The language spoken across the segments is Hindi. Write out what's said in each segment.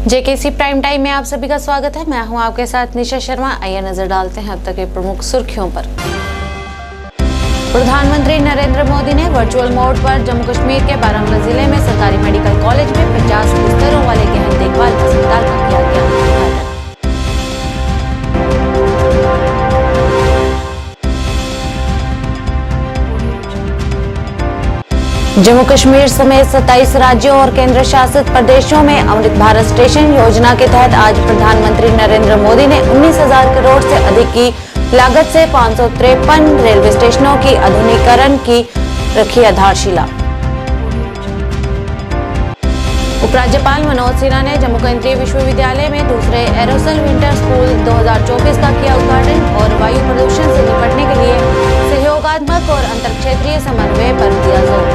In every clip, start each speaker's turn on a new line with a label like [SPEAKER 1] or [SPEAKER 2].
[SPEAKER 1] जेकेसी प्राइम टाइम में आप सभी का स्वागत है। मैं हूं आपके साथ निशा शर्मा। आइए नजर डालते हैं अब तक के प्रमुख सुर्खियों पर। प्रधानमंत्री नरेंद्र मोदी ने वर्चुअल मोड पर जम्मू कश्मीर के बारामूला जिले में सरकारी मेडिकल कॉलेज में 50 बिस्तरों वाले गहन देखभाल अस्पताल का किया गया उद्घाटन। जम्मू कश्मीर समेत 27 राज्यों और केंद्र शासित प्रदेशों में अमृत भारत स्टेशन योजना के तहत आज प्रधानमंत्री नरेंद्र मोदी ने 19,000 करोड़ से अधिक की लागत से 553 रेलवे स्टेशनों की आधुनिकीकरण की रखी आधारशिला। उपराज्यपाल मनोज सिन्हा ने जम्मू केंद्रीय विश्वविद्यालय में दूसरे एरोसल विंटर स्कूल 2024 का किया उद्घाटन और वायु प्रदूषण से निपटने के लिए सहयोगात्मक और अंतरक्षेत्रीय समन्वय पर दिया जोर।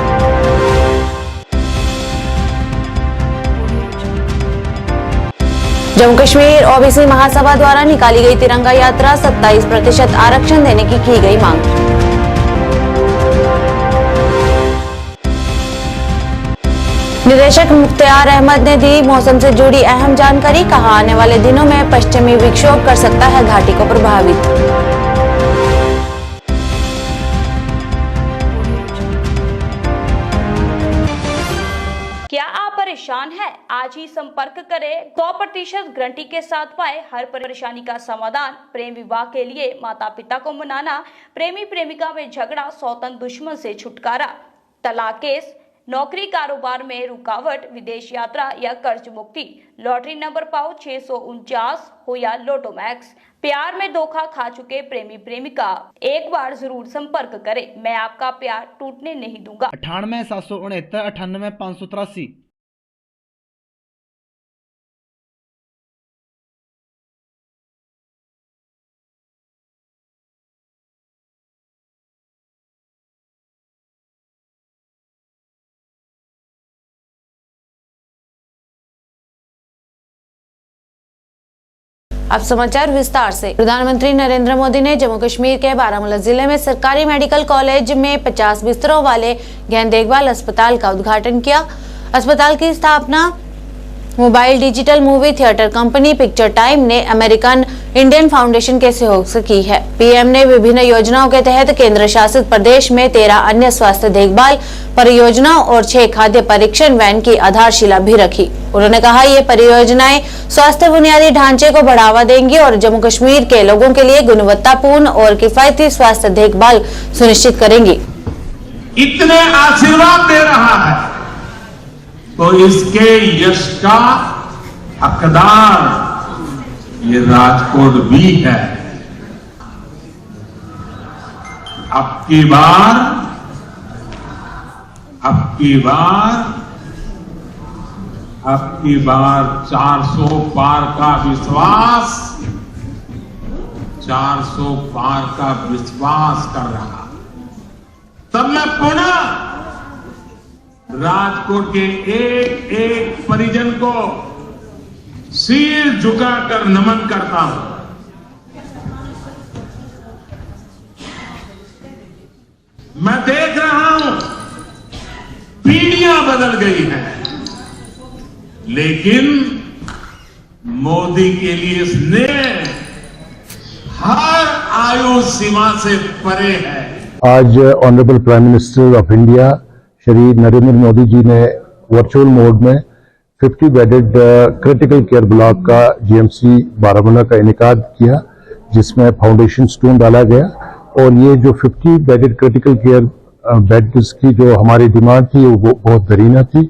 [SPEAKER 1] जम्मू कश्मीर ओबीसी महासभा द्वारा निकाली गई तिरंगा यात्रा 27% आरक्षण देने की गई मांग। निदेशक मुख्तार अहमद ने दी मौसम से जुड़ी अहम जानकारी। कहा, आने वाले दिनों में पश्चिमी विक्षोभ कर सकता है घाटी को प्रभावित।
[SPEAKER 2] क्या आप परेशान हैं? आज ही संपर्क करें। 100% गारंटी के साथ पाए हर परेशानी का समाधान। प्रेम विवाह के लिए माता पिता को मनाना, प्रेमी प्रेमिका में झगड़ा, सौतन दुश्मन से छुटकारा, तलाक केस, नौकरी कारोबार में रुकावट, विदेश यात्रा या कर्ज मुक्ति, लॉटरी नंबर पाओ 649 हो या लोटो मैक्स, प्यार में धोखा खा चुके प्रेमी प्रेमिका, एक बार जरूर संपर्क करें। मैं आपका प्यार टूटने नहीं दूंगा।
[SPEAKER 3] 98 769 98 583।
[SPEAKER 1] अब समाचार विस्तार से। प्रधानमंत्री नरेंद्र मोदी ने जम्मू कश्मीर के बारामूला जिले में सरकारी मेडिकल कॉलेज में 50 बिस्तरों वाले गहन देखभाल अस्पताल का उद्घाटन किया। अस्पताल की स्थापना mobile digital movie theatre company picture time ने अमेरिकन इंडियन फाउंडेशन के सहयोग से की है। पीएम ने विभिन्न योजनाओं के तहत केंद्र शासित प्रदेश में 13 अन्य स्वास्थ्य देखभाल परियोजनाओं और 6 खाद्य परीक्षण वैन की आधारशिला भी रखी। उन्होंने कहा, ये परियोजनाएं स्वास्थ्य बुनियादी ढांचे को बढ़ावा देंगी और जम्मू कश्मीर के लोगों के लिए गुणवत्तापूर्ण और किफायती स्वास्थ्य देखभाल सुनिश्चित करेंगी।
[SPEAKER 4] इतने आशीर्वाद दे रहा है तो इसके यश का हकदार ये राजकोट भी है। अब की बार 400 पार का विश्वास, 400 पार का विश्वास कर रहा। तब मैं पुनः राजकोट के एक एक परिजन को सिर झुकाकर नमन करता हूं। मैं देख रहा हूं पीढ़ियां बदल गई हैं, लेकिन मोदी के लिए स्नेह हर आयु सीमा से परे है।
[SPEAKER 5] आज honourable prime minister of India Shri Narendra Modi ji ने वर्चुअल मोड में 50 बेडेड क्रिटिकल केयर ब्लॉक का जीएमसी बारामूला का इनेकाद किया, जिसमें फाउंडेशन स्टोन डाला गया। और ये जो 50 बेडेड क्रिटिकल केयर बेड्स की जो हमारी डिमांड थी वो बहुत दरीना थी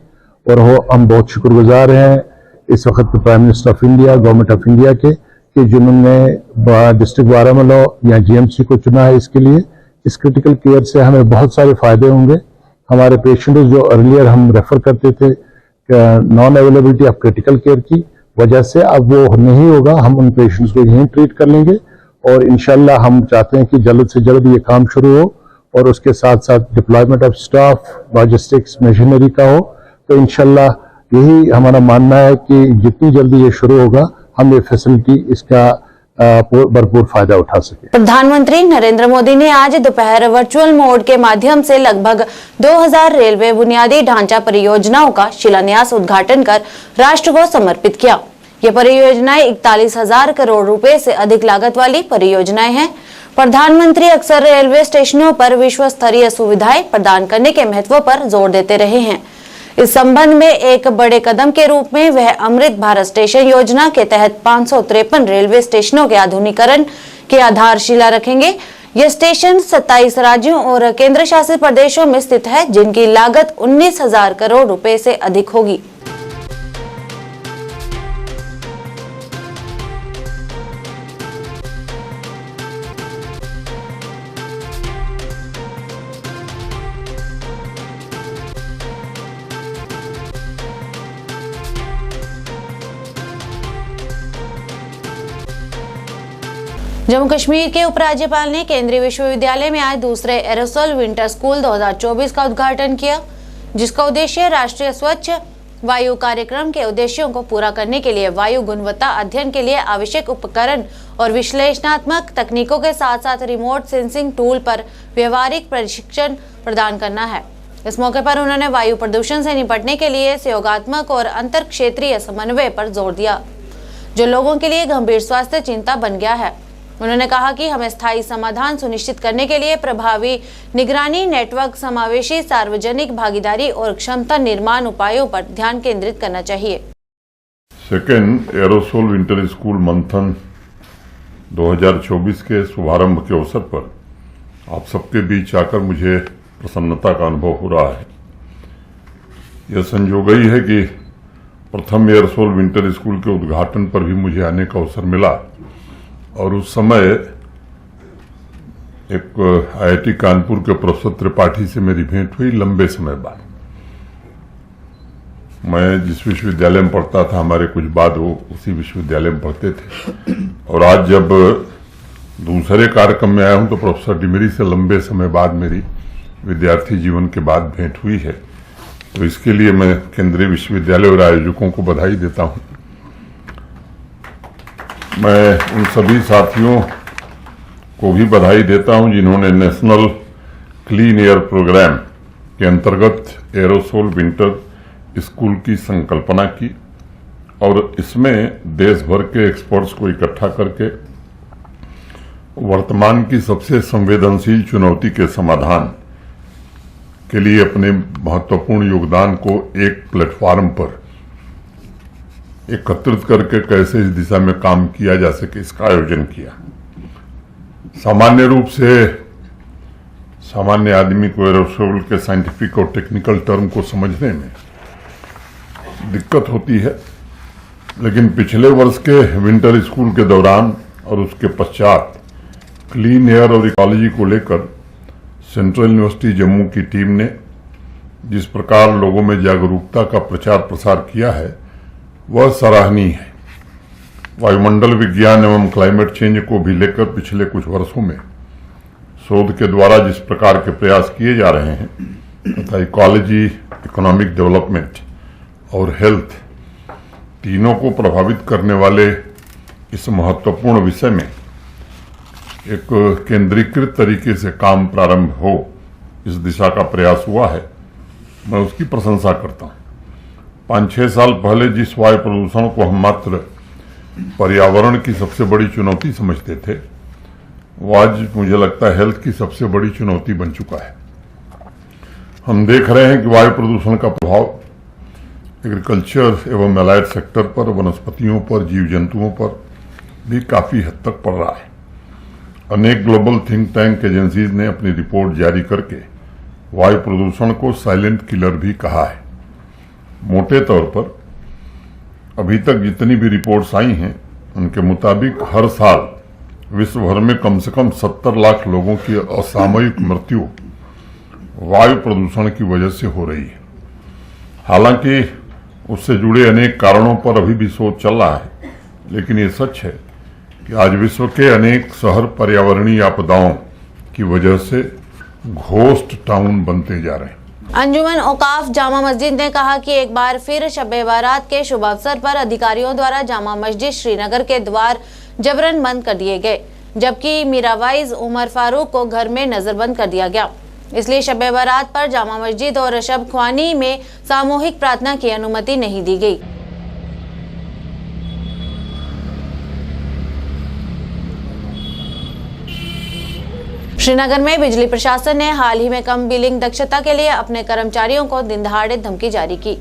[SPEAKER 5] और हम बहुत शुक्रगुजार हैं इस वक्त prime minister of India, government of India के, कि जिन्होंने डिस्ट्रिक्ट बारामूला या जीएमसी को चुना है इसके लिए। इस क्रिटिकल केयर से हमें बहुत सारे फायदे होंगे। हमारे पेशेंट जो अर्लियर हम रेफर करते थे non availability of critical care की वजह से, अब वो नहीं होगा। हम उन पेशेंट्स को यहीं ट्रीट कर लेंगे और इंशाल्लाह हम चाहते हैं कि जल्द से जल्द ये काम शुरू हो और उसके साथ साथ deployment of staff, logistics, machinery का हो। तो इंशाल्लाह यही हमारा मानना है कि जितनी जल्दी ये शुरू होगा हम ये फैसिलिटी इसका भरपूर फायदा उठा सके।
[SPEAKER 1] प्रधानमंत्री नरेंद्र मोदी ने आज दोपहर वर्चुअल मोड के माध्यम से लगभग 2000 रेलवे बुनियादी ढांचा परियोजनाओं का शिलान्यास उद्घाटन कर राष्ट्र को समर्पित किया। ये परियोजनाएं 41,000 करोड़ रुपए से अधिक लागत वाली परियोजनाएं हैं। प्रधानमंत्री अक्सर रेलवे स्टेशनों पर विश्व स्तरीय सुविधाएं प्रदान करने के महत्व पर जोर देते रहे हैं। इस संबंध में एक बड़े कदम के रूप में वह अमृत भारत स्टेशन योजना के तहत 553 रेलवे स्टेशनों के आधुनिकीकरण की आधारशिला रखेंगे। यह स्टेशन 27 राज्यों और केंद्र शासित प्रदेशों में स्थित है, जिनकी लागत 19,000 करोड़ रुपए से अधिक होगी। जम्मू कश्मीर के उपराज्यपाल ने केंद्रीय विश्वविद्यालय में आज दूसरे एरोसोल विंटर स्कूल 2024 का उद्घाटन किया, जिसका उद्देश्य राष्ट्रीय स्वच्छ वायु कार्यक्रम के उद्देश्यों को पूरा करने के लिए वायु गुणवत्ता अध्ययन के लिए आवश्यक उपकरण और विश्लेषणात्मक तकनीकों के साथ साथ रिमोट सेंसिंग टूल पर व्यवहारिक प्रशिक्षण प्रदान करना है। इस मौके पर उन्होंने वायु प्रदूषण से निपटने के लिए सहयोगात्मक और अंतर क्षेत्रीय समन्वय पर जोर दिया, जो लोगों के लिए गंभीर स्वास्थ्य चिंता बन गया है। उन्होंने कहा कि हमें स्थायी समाधान सुनिश्चित करने के लिए प्रभावी निगरानी, नेटवर्क, समावेशी सार्वजनिक भागीदारी और क्षमता निर्माण उपायों पर ध्यान केंद्रित करना चाहिए।
[SPEAKER 6] सेकेंड एरोसोल विंटर स्कूल मंथन 2024 के शुभारंभ के अवसर पर आप सबके बीच आकर मुझे प्रसन्नता का अनुभव हो रहा है। यह संयोग ही है कि प्रथम एरोसोल विंटर स्कूल के उद्घाटन पर भी मुझे आने का अवसर मिला और उस समय एक IIT कानपुर के प्रोफेसर त्रिपाठी से मेरी भेंट हुई लंबे समय बाद। मैं जिस विश्वविद्यालय में पढ़ता था, हमारे कुछ बाद वो उसी विश्वविद्यालय में पढ़ते थे और आज जब दूसरे कार्यक्रम में आया हूं तो प्रोफेसर डिमरी से लंबे समय बाद मेरी विद्यार्थी जीवन के बाद भेंट हुई है। तो इसके लिए मैं केंद्रीय विश्वविद्यालय और आयोजकों को बधाई देता हूं। मैं उन सभी साथियों को भी बधाई देता हूं जिन्होंने नेशनल क्लीन एयर प्रोग्राम के अंतर्गत एरोसोल विंटर स्कूल की संकल्पना की और इसमें देश भर के एक्सपर्ट्स को इकट्ठा करके वर्तमान की सबसे संवेदनशील चुनौती के समाधान के लिए अपने महत्वपूर्ण योगदान को एक प्लेटफॉर्म पर एकत्रित करके कैसे इस दिशा में काम किया जा सके, इसका आयोजन किया। सामान्य रूप से सामान्य आदमी को एरोसोल के साइंटिफिक और टेक्निकल टर्म को समझने में दिक्कत होती है, लेकिन पिछले वर्ष के विंटर स्कूल के दौरान और उसके पश्चात क्लीन एयर और इकोलॉजी को लेकर सेंट्रल यूनिवर्सिटी जम्मू की टीम ने जिस प्रकार लोगों में जागरूकता का प्रचार प्रसार किया है वह सराहनीय है। वायुमंडल विज्ञान एवं क्लाइमेट चेंज को भी लेकर पिछले कुछ वर्षों में शोध के द्वारा जिस प्रकार के प्रयास किए जा रहे हैं तथा इकोलॉजी, इकोनॉमिक डेवलपमेंट और हेल्थ तीनों को प्रभावित करने वाले इस महत्वपूर्ण विषय में एक केंद्रीकृत तरीके से काम प्रारंभ हो, इस दिशा का प्रयास हुआ है, मैं उसकी प्रशंसा करता हूं। 5-6 साल पहले जिस वायु प्रदूषण को हम मात्र पर्यावरण की सबसे बड़ी चुनौती समझते थे, वो आज मुझे लगता है हेल्थ की सबसे बड़ी चुनौती बन चुका है। हम देख रहे हैं कि वायु प्रदूषण का प्रभाव एग्रीकल्चर एवं एलाइड सेक्टर पर, वनस्पतियों पर, जीव जंतुओं पर भी काफी हद तक पड़ रहा है। अनेक ग्लोबल थिंक टैंक एजेंसीज ने अपनी रिपोर्ट जारी करके वायु प्रदूषण को साइलेंट किलर भी कहा है। मोटे तौर पर अभी तक जितनी भी रिपोर्ट्स आई हैं उनके मुताबिक हर साल विश्व भर में कम से कम 70 लाख लोगों की असामयिक मृत्यु वायु प्रदूषण की वजह से हो रही है। हालांकि उससे जुड़े अनेक कारणों पर अभी भी शोध चल रहा है, लेकिन ये सच है कि आज विश्व के अनेक शहर पर्यावरणीय आपदाओं की वजह से घोस्ट टाउन बनते जा रहे हैं।
[SPEAKER 1] अंजुमन औकाफ जामा मस्जिद ने कहा कि एक बार फिर शब-ए बारात के शुभ अवसर पर अधिकारियों द्वारा जामा मस्जिद श्रीनगर के द्वार जबरन बंद कर दिए गए, जबकि मीरावाइज उमर फारूक को घर में नजरबंद कर दिया गया। इसलिए शब-ए बारात पर जामा मस्जिद और शब ख्वानी में सामूहिक प्रार्थना की अनुमति नहीं दी गई। श्रीनगर में बिजली प्रशासन ने हाल ही में कम बिलिंग दक्षता के लिए अपने कर्मचारियों को दिन दहाड़े धमकी जारी की।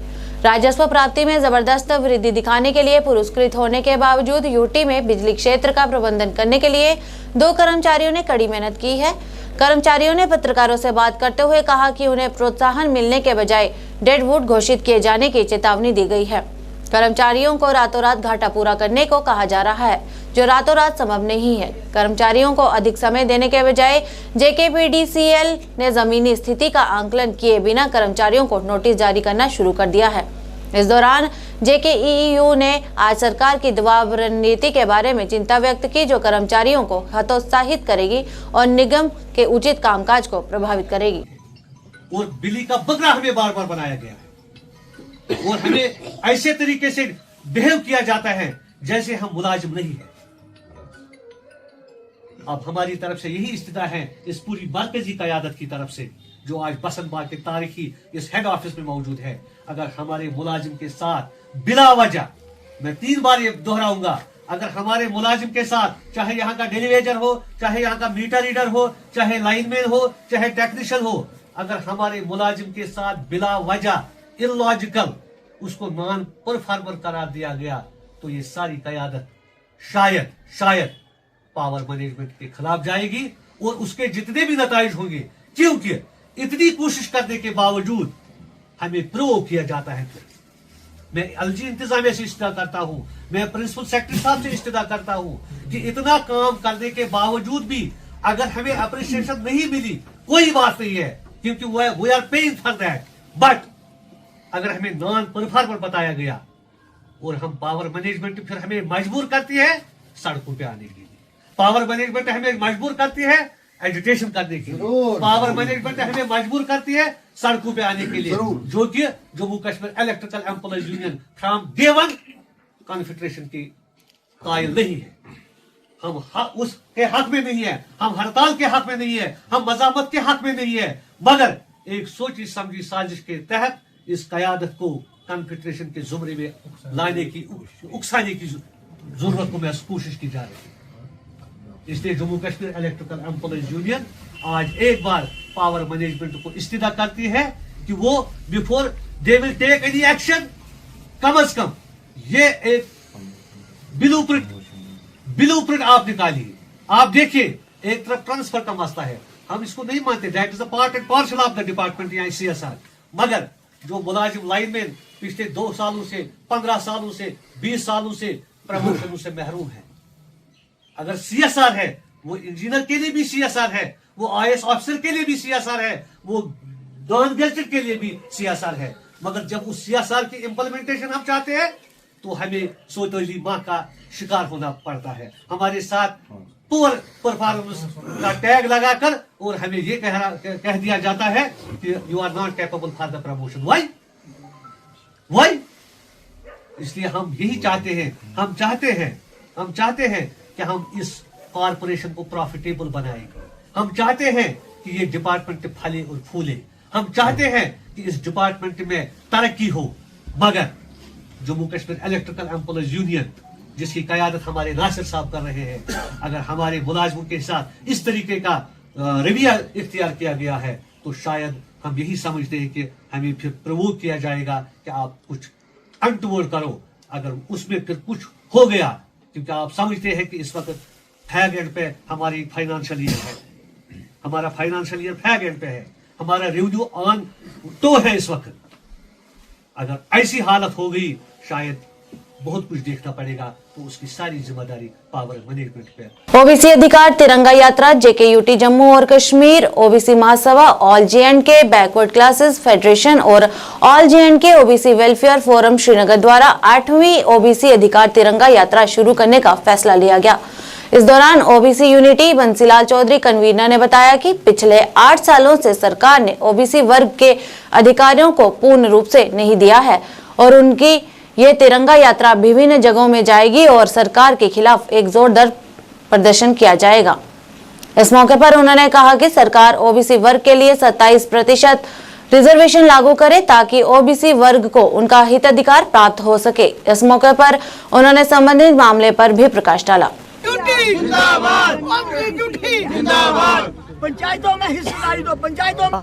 [SPEAKER 1] राजस्व प्राप्ति में जबरदस्त वृद्धि दिखाने के लिए पुरस्कृत होने के बावजूद यूटी में बिजली क्षेत्र का प्रबंधन करने के लिए 2 कर्मचारियों ने कड़ी मेहनत की है। कर्मचारियों ने पत्रकारों से बात करते हुए कहा कि उन्हें प्रोत्साहन मिलने के बजाय डेडवुड घोषित किए जाने की चेतावनी दी गई है। कर्मचारियों को रातों रात घाटा पूरा करने को कहा जा रहा है, जो रातों रात संभव नहीं है। कर्मचारियों को अधिक समय देने के बजाय जेकेपीडीसीएल ने जमीनी स्थिति का आंकलन किए बिना कर्मचारियों को नोटिस जारी करना शुरू कर दिया है। इस दौरान जेकेईयू ने आज सरकार की दबाव रणनीति के बारे में चिंता व्यक्त की, जो कर्मचारियों को हतोत्साहित करेगी और निगम के उचित कामकाज को प्रभावित करेगी।
[SPEAKER 7] और बिल्ली का बकरा हमें बार बार बनाया गया है और हमें ऐसे तरीके से बिहेव किया जाता है जैसे हम मुलाजिम नहीं है। अब हमारी तरफ से यही इस्तिदा है इस पूरी मरकजी क़यादत की तरफ से, जो आज बसंतबाग के तारीखी इस हेड ऑफिस में मौजूद है। अगर हमारे मुलाजिम के साथ बिला वजह, मैं 3 बार ये दोहराऊंगा, अगर हमारे मुलाजिम के साथ चाहे यहाँ का डेलीवेजर हो, चाहे यहाँ का मीटर रीडर हो, चाहे लाइनमैन हो, चाहे टेक्नीशियन हो, अगर हमारे मुलाजिम के साथ बिला वजह इलॉजिकल उसको नॉन परफॉर्मर करार दिया गया, तो ये सारी क़यादत शायद पावर मैनेजमेंट के खिलाफ जाएगी और उसके जितने भी नताइज होंगे, क्योंकि इतनी कोशिश करने के बावजूद हमें प्रोव किया जाता है। मैं एलजी इंतजामिया से इस्तेदा करता हूं, मैं प्रिंसिपल सेक्रेटरी साहब से इस्तेदा करता हूं कि इतना काम करने के बावजूद भी अगर हमें अप्रिसिएशन नहीं मिली, कोई बात नहीं है, क्योंकि we are paying for that. But अगर हमें नॉन परफॉर्मर बताया गया और हम पावर मैनेजमेंट फिर हमें मजबूर करती है सड़कों पे आने के लिए, पावर मैनेजमेंट हमें मजबूर करती है एजुटेशन करने के लिए, पावर मैनेजमेंट हमें मजबूर करती है सड़कों पे आने के लिए, जो कि Jammu Kashmir electrical employees union from day 1 confederation की कायल नहीं है। हम उसके हक में नहीं है, हम हड़ताल के हक में नहीं है, हम मजामत के हक में नहीं है, मगर एक सोची समझी साजिश के तहत इस क़यादत को कॉन्फेडरेशन के जुमरे में लाने की, उकसाने की जरूरत को महसूस कोशिश की जा रही है। इसलिए Jammu Kashmir electrical employees union आज एक बार पावर मैनेजमेंट को इस्तिदा करती है कि वो before they will take any action, कम से कम ये एक ब्लूप्रिंट आप निकालिए। आप देखिए, एक तरफ ट्रांसफर का मसला है, हम इसको नहीं मानते, that is a part and parcel of the department या CSR, मगर जो मुलाजिम लाइनमैन पिछले 2 सालों से, 15 सालों से, 20 सालों से प्रमोशन से महरूम है। अगर CSR है, वो इंजीनियर के लिए भी CSR है, वो IAS ऑफिसर के लिए भी CSR है, वो नॉन गैजेटेड के लिए भी CSR है, मगर जब उस CSR की इंप्लीमेंटेशन हम चाहते हैं तो हमें सोतोली माँ का शिकार होना पड़ता है। हमारे साथ पुअर परफॉर्मेंस का टैग लगाकर और हमें ये कह दिया जाता है कि you are not capable for the promotion. Why? इसलिए हम यही चाहते हैं, हम चाहते हैं कि हम इस कॉरपोरेशन को प्रॉफिटेबल बनाएंगे। हम चाहते हैं कि ये डिपार्टमेंट फले और फूले, हम चाहते हैं कि इस डिपार्टमेंट में तरक्की हो, मगर Jammu Kashmir electrical employees union जिसकी क़यादत हमारे नासिर साहब कर रहे हैं, अगर हमारे मुलाजिमों के साथ इस तरीके का रवैया इख्तियार किया गया है तो शायद हम यही समझते हैं कि हमें फिर प्रवोक किया जाएगा कि आप कुछ अनटूवर्ड करो। अगर उसमें फिर कुछ हो गया, क्योंकि आप समझते हैं कि इस वक्त फैग एंड पे हमारी फाइनेंशियल ईयर है, हमारा फाइनेंशियल ईयर फैग एंड पे है, हमारा रेवेन्यू ऑन तो है इस वक्त। अगर ऐसी हालत हो गई शायद बहुत कुछ देखना पड़ेगा, तो उसकी सारी जिम्मेदारी पावर मैनेजमेंट पे।
[SPEAKER 1] ओबीसी अधिकार तिरंगा यात्रा जेकेयूटी जम्मू और Kashmir, OBC Mahasabha, all J and K backward classes federation और all J and K OBC welfare forum Srinagar द्वारा 8वीं ओबीसी अधिकार तिरंगा यात्रा शुरू करने का फैसला लिया गया। इस दौरान OBC unity Bansilal Chaudhary convener ने बताया कि पिछले 8 सालों से सरकार ने ओबीसी वर्ग के अधिकारियों को पूर्ण रूप से नहीं दिया है और उनकी ये तिरंगा यात्रा विभिन्न जगहों में जाएगी और सरकार के खिलाफ एक जोरदार प्रदर्शन किया जाएगा। इस मौके पर उन्होंने कहा कि सरकार ओबीसी वर्ग के लिए 27% रिजर्वेशन लागू करे ताकि ओबीसी वर्ग को उनका हिताधिकार प्राप्त हो सके। इस मौके पर उन्होंने संबंधित मामले पर भी प्रकाश डाला।
[SPEAKER 8] पंचायतों में हिस्सेदारी दो, पंचायतों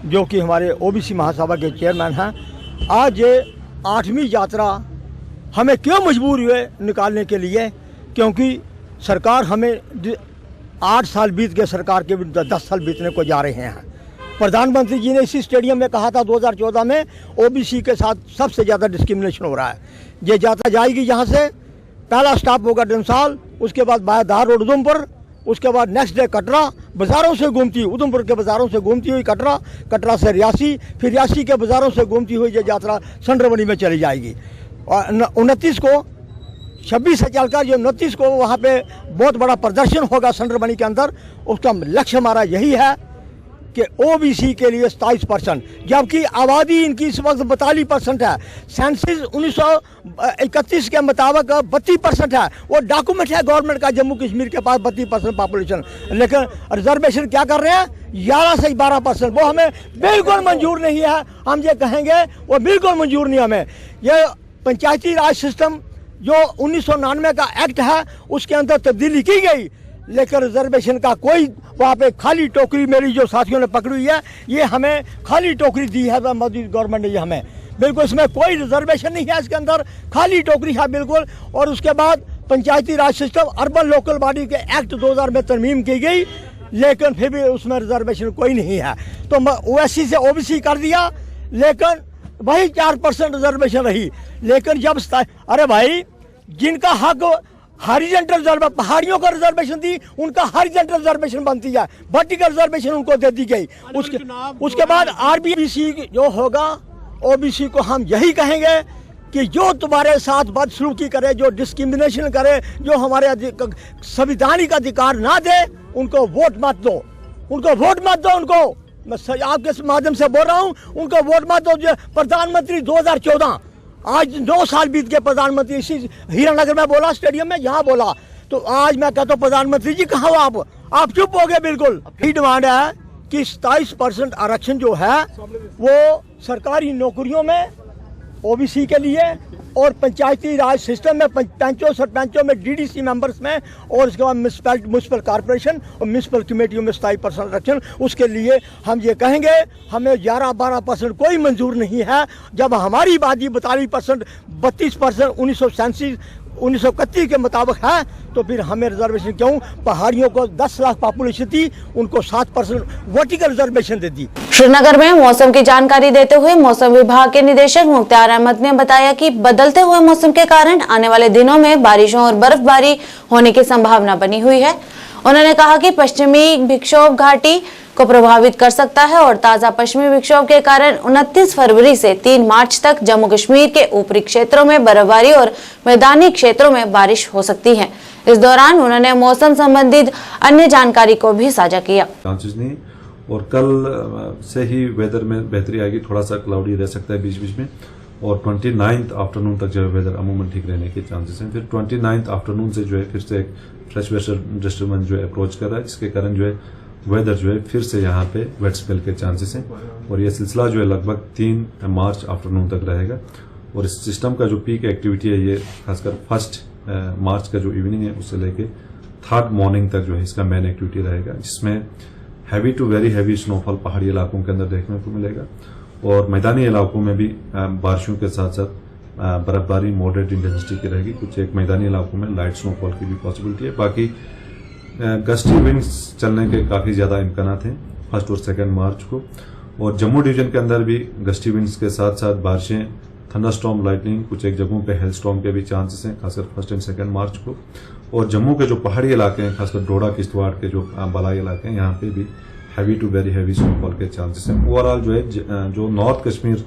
[SPEAKER 8] जो कि हमारे ओबीसी महासभा के चेयरमैन हैं। आज ये 8वीं यात्रा हमें क्यों मजबूर हुए निकालने के लिए, क्योंकि सरकार हमें 8 साल बीत गए, सरकार के 10 साल बीतने को जा रहे हैं। प्रधानमंत्री जी ने इसी स्टेडियम में कहा था 2014 में ओबीसी के साथ सबसे ज़्यादा डिस्क्रिमिनेशन हो रहा है। ये यात्रा जाएगी यहाँ से, पहला स्टॉप होगा डंसाल, उसके बाद बाया धार रोड उधमपुर, उसके बाद नेक्स्ट डे कटरा, बाज़ारों से घूमती उधमपुर के बाज़ारों से घूमती हुई कटरा, कटरा से रियासी, फिर रियासी के बाज़ारों से घूमती हुई ये यात्रा संडरबनी में चली जाएगी। और 29 को 26 से चलकर जो 29 को वहाँ पे बहुत बड़ा प्रदर्शन होगा संडरबनी के अंदर। उसका लक्ष्य हमारा यही है कि ओबीसी के लिए 27%, जबकि आबादी इनकी इस वक्त 42% है। सेंसस 1931 के मुताबिक 32% है। वो डॉक्यूमेंट है गवर्नमेंट का, जम्मू कश्मीर के पास 32% पॉपुलेशन, लेकिन रिजर्वेशन क्या कर रहे हैं 11 से 12%। वो हमें बिल्कुल मंजूर नहीं है। हम ये कहेंगे वो बिल्कुल मंजूर नहीं हमें। ये पंचायती राज सिस्टम जो 1999 का एक्ट है उसके अंदर तब्दीली की गई, लेकिन रिजर्वेशन का कोई वहाँ पे खाली टोकरी मेरी जो साथियों ने पकड़ी हुई है, ये हमें खाली टोकरी दी है मोदी गवर्नमेंट ने। ये हमें बिल्कुल इसमें कोई रिजर्वेशन नहीं है, इसके अंदर खाली टोकरी है बिल्कुल। और उसके बाद पंचायती राज सिस्टम अर्बन लोकल बॉडी के एक्ट 2000 में तरमीम की गई, लेकिन फिर भी उसमें रिजर्वेशन कोई नहीं है। तो ओएससी से ओबीसी कर दिया, लेकिन वही 4% रिजर्वेशन रही। लेकिन जब अरे भाई जिनका हक हॉरिजॉन्टल रिजर्व पहाड़ियों का रिजर्वेशन दी, उनका हॉरिजॉन्टल रिजर्वेशन बनती है, वर्टिकल रिजर्वेशन उनको दे दी गई। उसके बाद आरबीसी जो होगा ओबीसी को हम यही कहेंगे कि जो तुम्हारे साथ बदसलूकी करे, जो डिस्क्रिमिनेशन करे, जो हमारे संवैधानिक अधिकार ना दे, उनको वोट मत दो, उनको वोट मत दो। उनको मैं आपके माध्यम से बोल रहा हूँ, उनको वोट मत दो। जो प्रधानमंत्री 2014, आज 9 साल बीत गए, प्रधानमंत्री इसी हीरानगर में बोला, स्टेडियम में यहाँ बोला। तो आज मैं कहता हूँ प्रधानमंत्री जी कहाँ हो आप चुप हो गए बिल्कुल। यही डिमांड है कि 27% आरक्षण जो है वो सरकारी नौकरियों में ओबीसी के लिए, और पंचायती राज सिस्टम में पंचों सरपंचों में, डीडीसी मेंबर्स में, और उसके बाद म्यूनसिपल कॉर्पोरेशन और म्यूनसिपल कमेटियों में 27% आरक्षण। उसके लिए हम ये कहेंगे हमें 11-12% कोई मंजूर नहीं है। जब हमारी आबादी 42%, 32% 1931 के मुताबिक है, तो फिर हमें रिजर्वेशन क्यों? पहाड़ियों को 10 लाख पॉपुलेशन थी, उनको 7% वर्टिकल रिजर्वेशन दे दी।
[SPEAKER 1] श्रीनगर में मौसम की जानकारी देते हुए मौसम विभाग के निदेशक मुख्तार अहमद ने बताया कि बदलते हुए मौसम के कारण आने वाले दिनों में बारिशों और बर्फबारी होने की संभावना बनी हुई है। उन्होंने कहा कि पश्चिमी विक्षोभ घाटी को प्रभावित कर सकता है और ताजा पश्चिमी विक्षोभ के कारण 29 फरवरी से 3 मार्च तक जम्मू कश्मीर के ऊपरी क्षेत्रों में बर्फबारी और मैदानी क्षेत्रों में बारिश हो सकती है। इस दौरान उन्होंने मौसम संबंधित अन्य जानकारी को भी साझा किया।
[SPEAKER 9] चांसेस नहीं, और कल से ही वेदर में बेहतरी आएगी, थोड़ा सा क्लाउडी रह सकता है बीच बीच में, और 29 आफ्टरनून तक जो है वेदर अमूमन ठीक रहने के चांसेस हैं। फिर 29 आफ्टरनून से जो है फिर से एक फ्रेश वेस्टर डिस्टर्बेंस जो है अप्रोच कर रहा है, जिसके कारण जो है वेदर जो है फिर से यहाँ पे वेट स्पेल के चांसेस हैं, और ये सिलसिला जो है लगभग 3 मार्च आफ्टरनून तक रहेगा। और इस सिस्टम का जो पीक एक्टिविटी है ये खासकर 1 मार्च का जो इवनिंग है उससे लेके 3rd मॉर्निंग तक जो है इसका मेन एक्टिविटी रहेगा, जिसमें heavy to very heavy snowfall पहाड़ी इलाकों के अंदर देखने को मिलेगा, और मैदानी इलाकों में भी बारिशों के साथ साथ बर्फबारी मॉडरेट इंटेंसिटी की रहेगी। कुछ एक मैदानी इलाकों में लाइट स्नोफॉल की भी पॉसिबिलिटी है। बाकी गस्टी विंड्स चलने के काफी ज्यादा इम्कानात हैं 1 और 2 मार्च को, और जम्मू डिवीजन के अंदर भी गस्टी विंड्स के साथ साथ बारिशें, थंडरस्टॉर्म, लाइटनिंग, कुछ एक जगहों पे हेलस्टॉर्म के भी चांसेस हैं खासकर 1 और 2 मार्च को। और जम्मू के जो पहाड़ी इलाके हैं खासकर डोडा किश्तवाड़ के जो बलाई इलाके हैं यहाँ पे भी heavy to very heavy snowfall के चांसेस हैं। ओवरऑल जो है जो नॉर्थ कश्मीर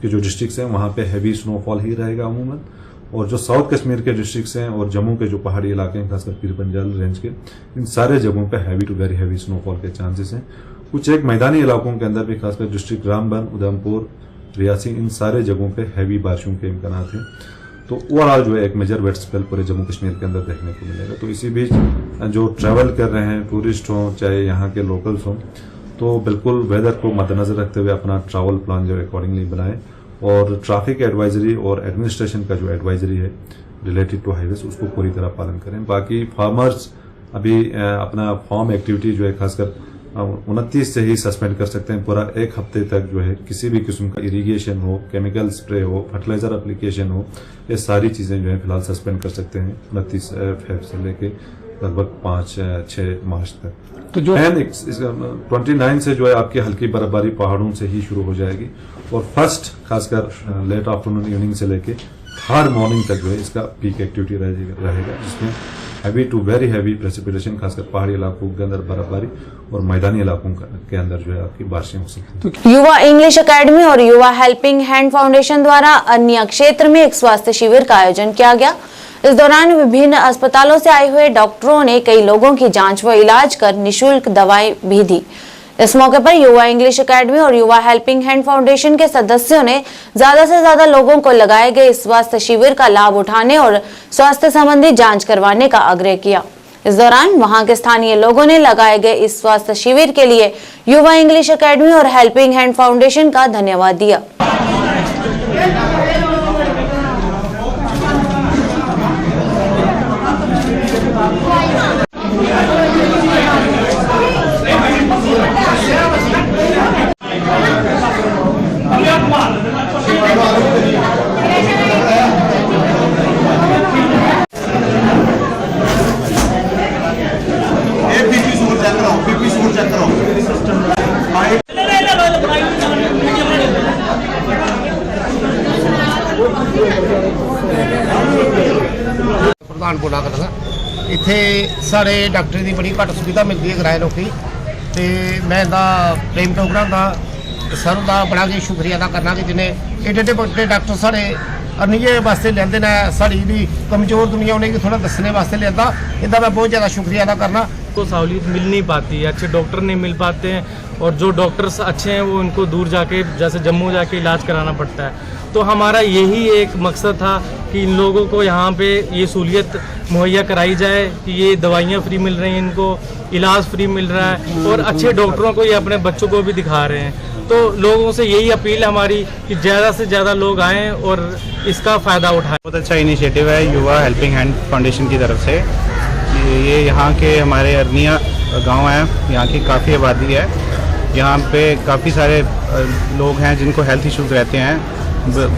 [SPEAKER 9] के जो डिस्ट्रिक्ट्स हैं वहाँ पे हैवी स्नोफॉल ही रहेगा अमूमन, और जो साउथ कश्मीर के डिस्ट्रिक्ट्स हैं और जम्मू के जो पहाड़ी इलाके हैं खासकर पीर पंजाल रेंज के, इन सारे जगहों पे heavy to very heavy snowfall के चांसेस हैं। कुछ एक मैदानी इलाकों के अंदर भी खासकर डिस्ट्रिक्ट रामबन, उधमपुर, रियासी, इन सारे जगहों पे हैवी बारिशों के इम्कानात हैं। तो ओवरऑल जो है एक मेजर वेट स्पेल पूरे जम्मू कश्मीर के अंदर देखने को मिलेगा। तो इसी बीच जो ट्रैवल कर रहे हैं टूरिस्ट हों चाहे यहाँ के लोकल्स हों, तो बिल्कुल वेदर को मद्देनजर रखते हुए अपना ट्रैवल प्लान जो अकॉर्डिंगली बनाएं, और ट्रैफिक एडवाइजरी और एडमिनिस्ट्रेशन का जो एडवाइजरी है रिलेटेड टू हाईवेज उसको पूरी तरह पालन करें। बाकी फार्मर्स अभी अपना फार्म एक्टिविटी जो है खासकर 29 से ही सस्पेंड कर सकते हैं पूरा 1 हफ्ते तक जो है किसी भी किस्म का इरिगेशन हो, केमिकल स्प्रे हो, फर्टिलाइजर एप्लीकेशन हो, ये सारी चीजें जो है फिलहाल सस्पेंड कर सकते हैं 29 फेब से लेके लगभग 5-6 मार्च तक। तो जो 29 से जो है आपकी हल्की बर्फबारी पहाड़ों से ही शुरू हो जाएगी और फर्स्ट खासकर लेट आफ्टरनून इवनिंग से लेके थर्ड मॉर्निंग तक जो है इसका पीक एक्टिविटी रहेगा जिसमें heavy to very heavy precipitation खासकर पहाड़ी इलाकों के अंदर बर्फबारी और मैदानी इलाकों के अंदर जो है आपकी बारिशें हो सकती हैं।
[SPEAKER 1] युवा इंग्लिश एकेडमी और युवा हेल्पिंग हैंड फाउंडेशन द्वारा अन्य क्षेत्र में एक स्वास्थ्य शिविर का आयोजन किया गया। इस दौरान विभिन्न अस्पतालों से आए हुए डॉक्टरों ने कई लोगों की जांच व इलाज कर निःशुल्क दवाएं भी दी। इस मौके पर युवा इंग्लिश एकेडमी और युवा हेल्पिंग हैंड फाउंडेशन के सदस्यों ने ज्यादा से ज्यादा लोगों को लगाए गए इस स्वास्थ्य शिविर का लाभ उठाने और स्वास्थ्य संबंधी जांच करवाने का आग्रह किया। इस दौरान वहां के स्थानीय लोगों ने लगाए गए इस स्वास्थ्य शिविर के लिए युवा इंग्लिश एकेडमी और हेल्पिंग हैंड फाउंडेशन का धन्यवाद दिया।
[SPEAKER 10] प्रधान बोला करदा इत्थे साढ़े डॉक्टर की बड़ी घट सुविधा मिलती है किराए लोग तो मैं प्रेम टोकरा का सर का बड़ा ही शुक्रिया अदा करना कि जिन्हें एडे एडे बड़े डॉक्टर साढ़े अर्निए वास्ते लियाते ने साड़ी भी कमजोर दुनिया उन्हें थोड़ा दसने वास्ते लिया इनका मैं बहुत ज़्यादा शुक्रिया अदा करना।
[SPEAKER 11] को सहूलियत मिल नहीं पाती है, अच्छे डॉक्टर नहीं मिल पाते हैं और जो डॉक्टर्स अच्छे हैं वो उनको दूर जाके जैसे जम्मू जाके इलाज कराना पड़ता है। तो हमारा यही एक मकसद था कि इन लोगों को यहाँ पे ये सहूलियत मुहैया कराई जाए कि ये दवाइयाँ फ्री मिल रही हैं, इनको इलाज फ्री मिल रहा है और अच्छे डॉक्टरों को ये अपने बच्चों को भी दिखा रहे हैं। तो लोगों से यही अपील है हमारी कि ज़्यादा से ज़्यादा लोग आएँ और इसका फ़ायदा उठाएं।
[SPEAKER 12] बहुत अच्छा इनिशिएटिव है युवा हेल्पिंग हैंड फाउंडेशन की तरफ से। ये यहाँ के हमारे अर्निया गांव है, यहाँ की काफ़ी आबादी है। यहाँ पे काफ़ी सारे लोग हैं जिनको हेल्थ इश्यूज रहते हैं,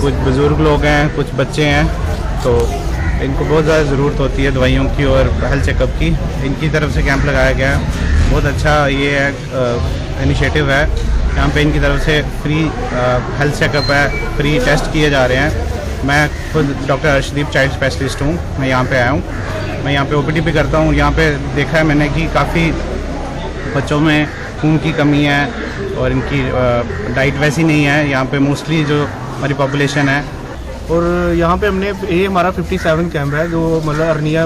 [SPEAKER 12] कुछ बुज़ुर्ग लोग हैं, कुछ बच्चे हैं, तो इनको बहुत ज़्यादा ज़रूरत होती है दवाइयों की और हेल्थ चेकअप की। इनकी तरफ से कैंप लगाया गया है, बहुत अच्छा ये है इनिशिएटिव है। यहाँ पे इनकी तरफ से फ्री हेल्थ चेकअप है, फ्री टेस्ट किए जा रहे हैं। मैं खुद डॉक्टर अर्शदीप चाइल्ड स्पेशलिस्ट हूँ, मैं यहाँ पे आया हूँ, मैं यहाँ पे ओपीडी भी करता हूँ। यहाँ पे देखा है मैंने कि काफ़ी बच्चों में खून की कमी है और इनकी डाइट वैसी नहीं है। यहाँ पे मोस्टली जो हमारी पॉपुलेशन है
[SPEAKER 13] और यहाँ पे हमने ये हमारा 57 कैंप है जो मतलब अर्निया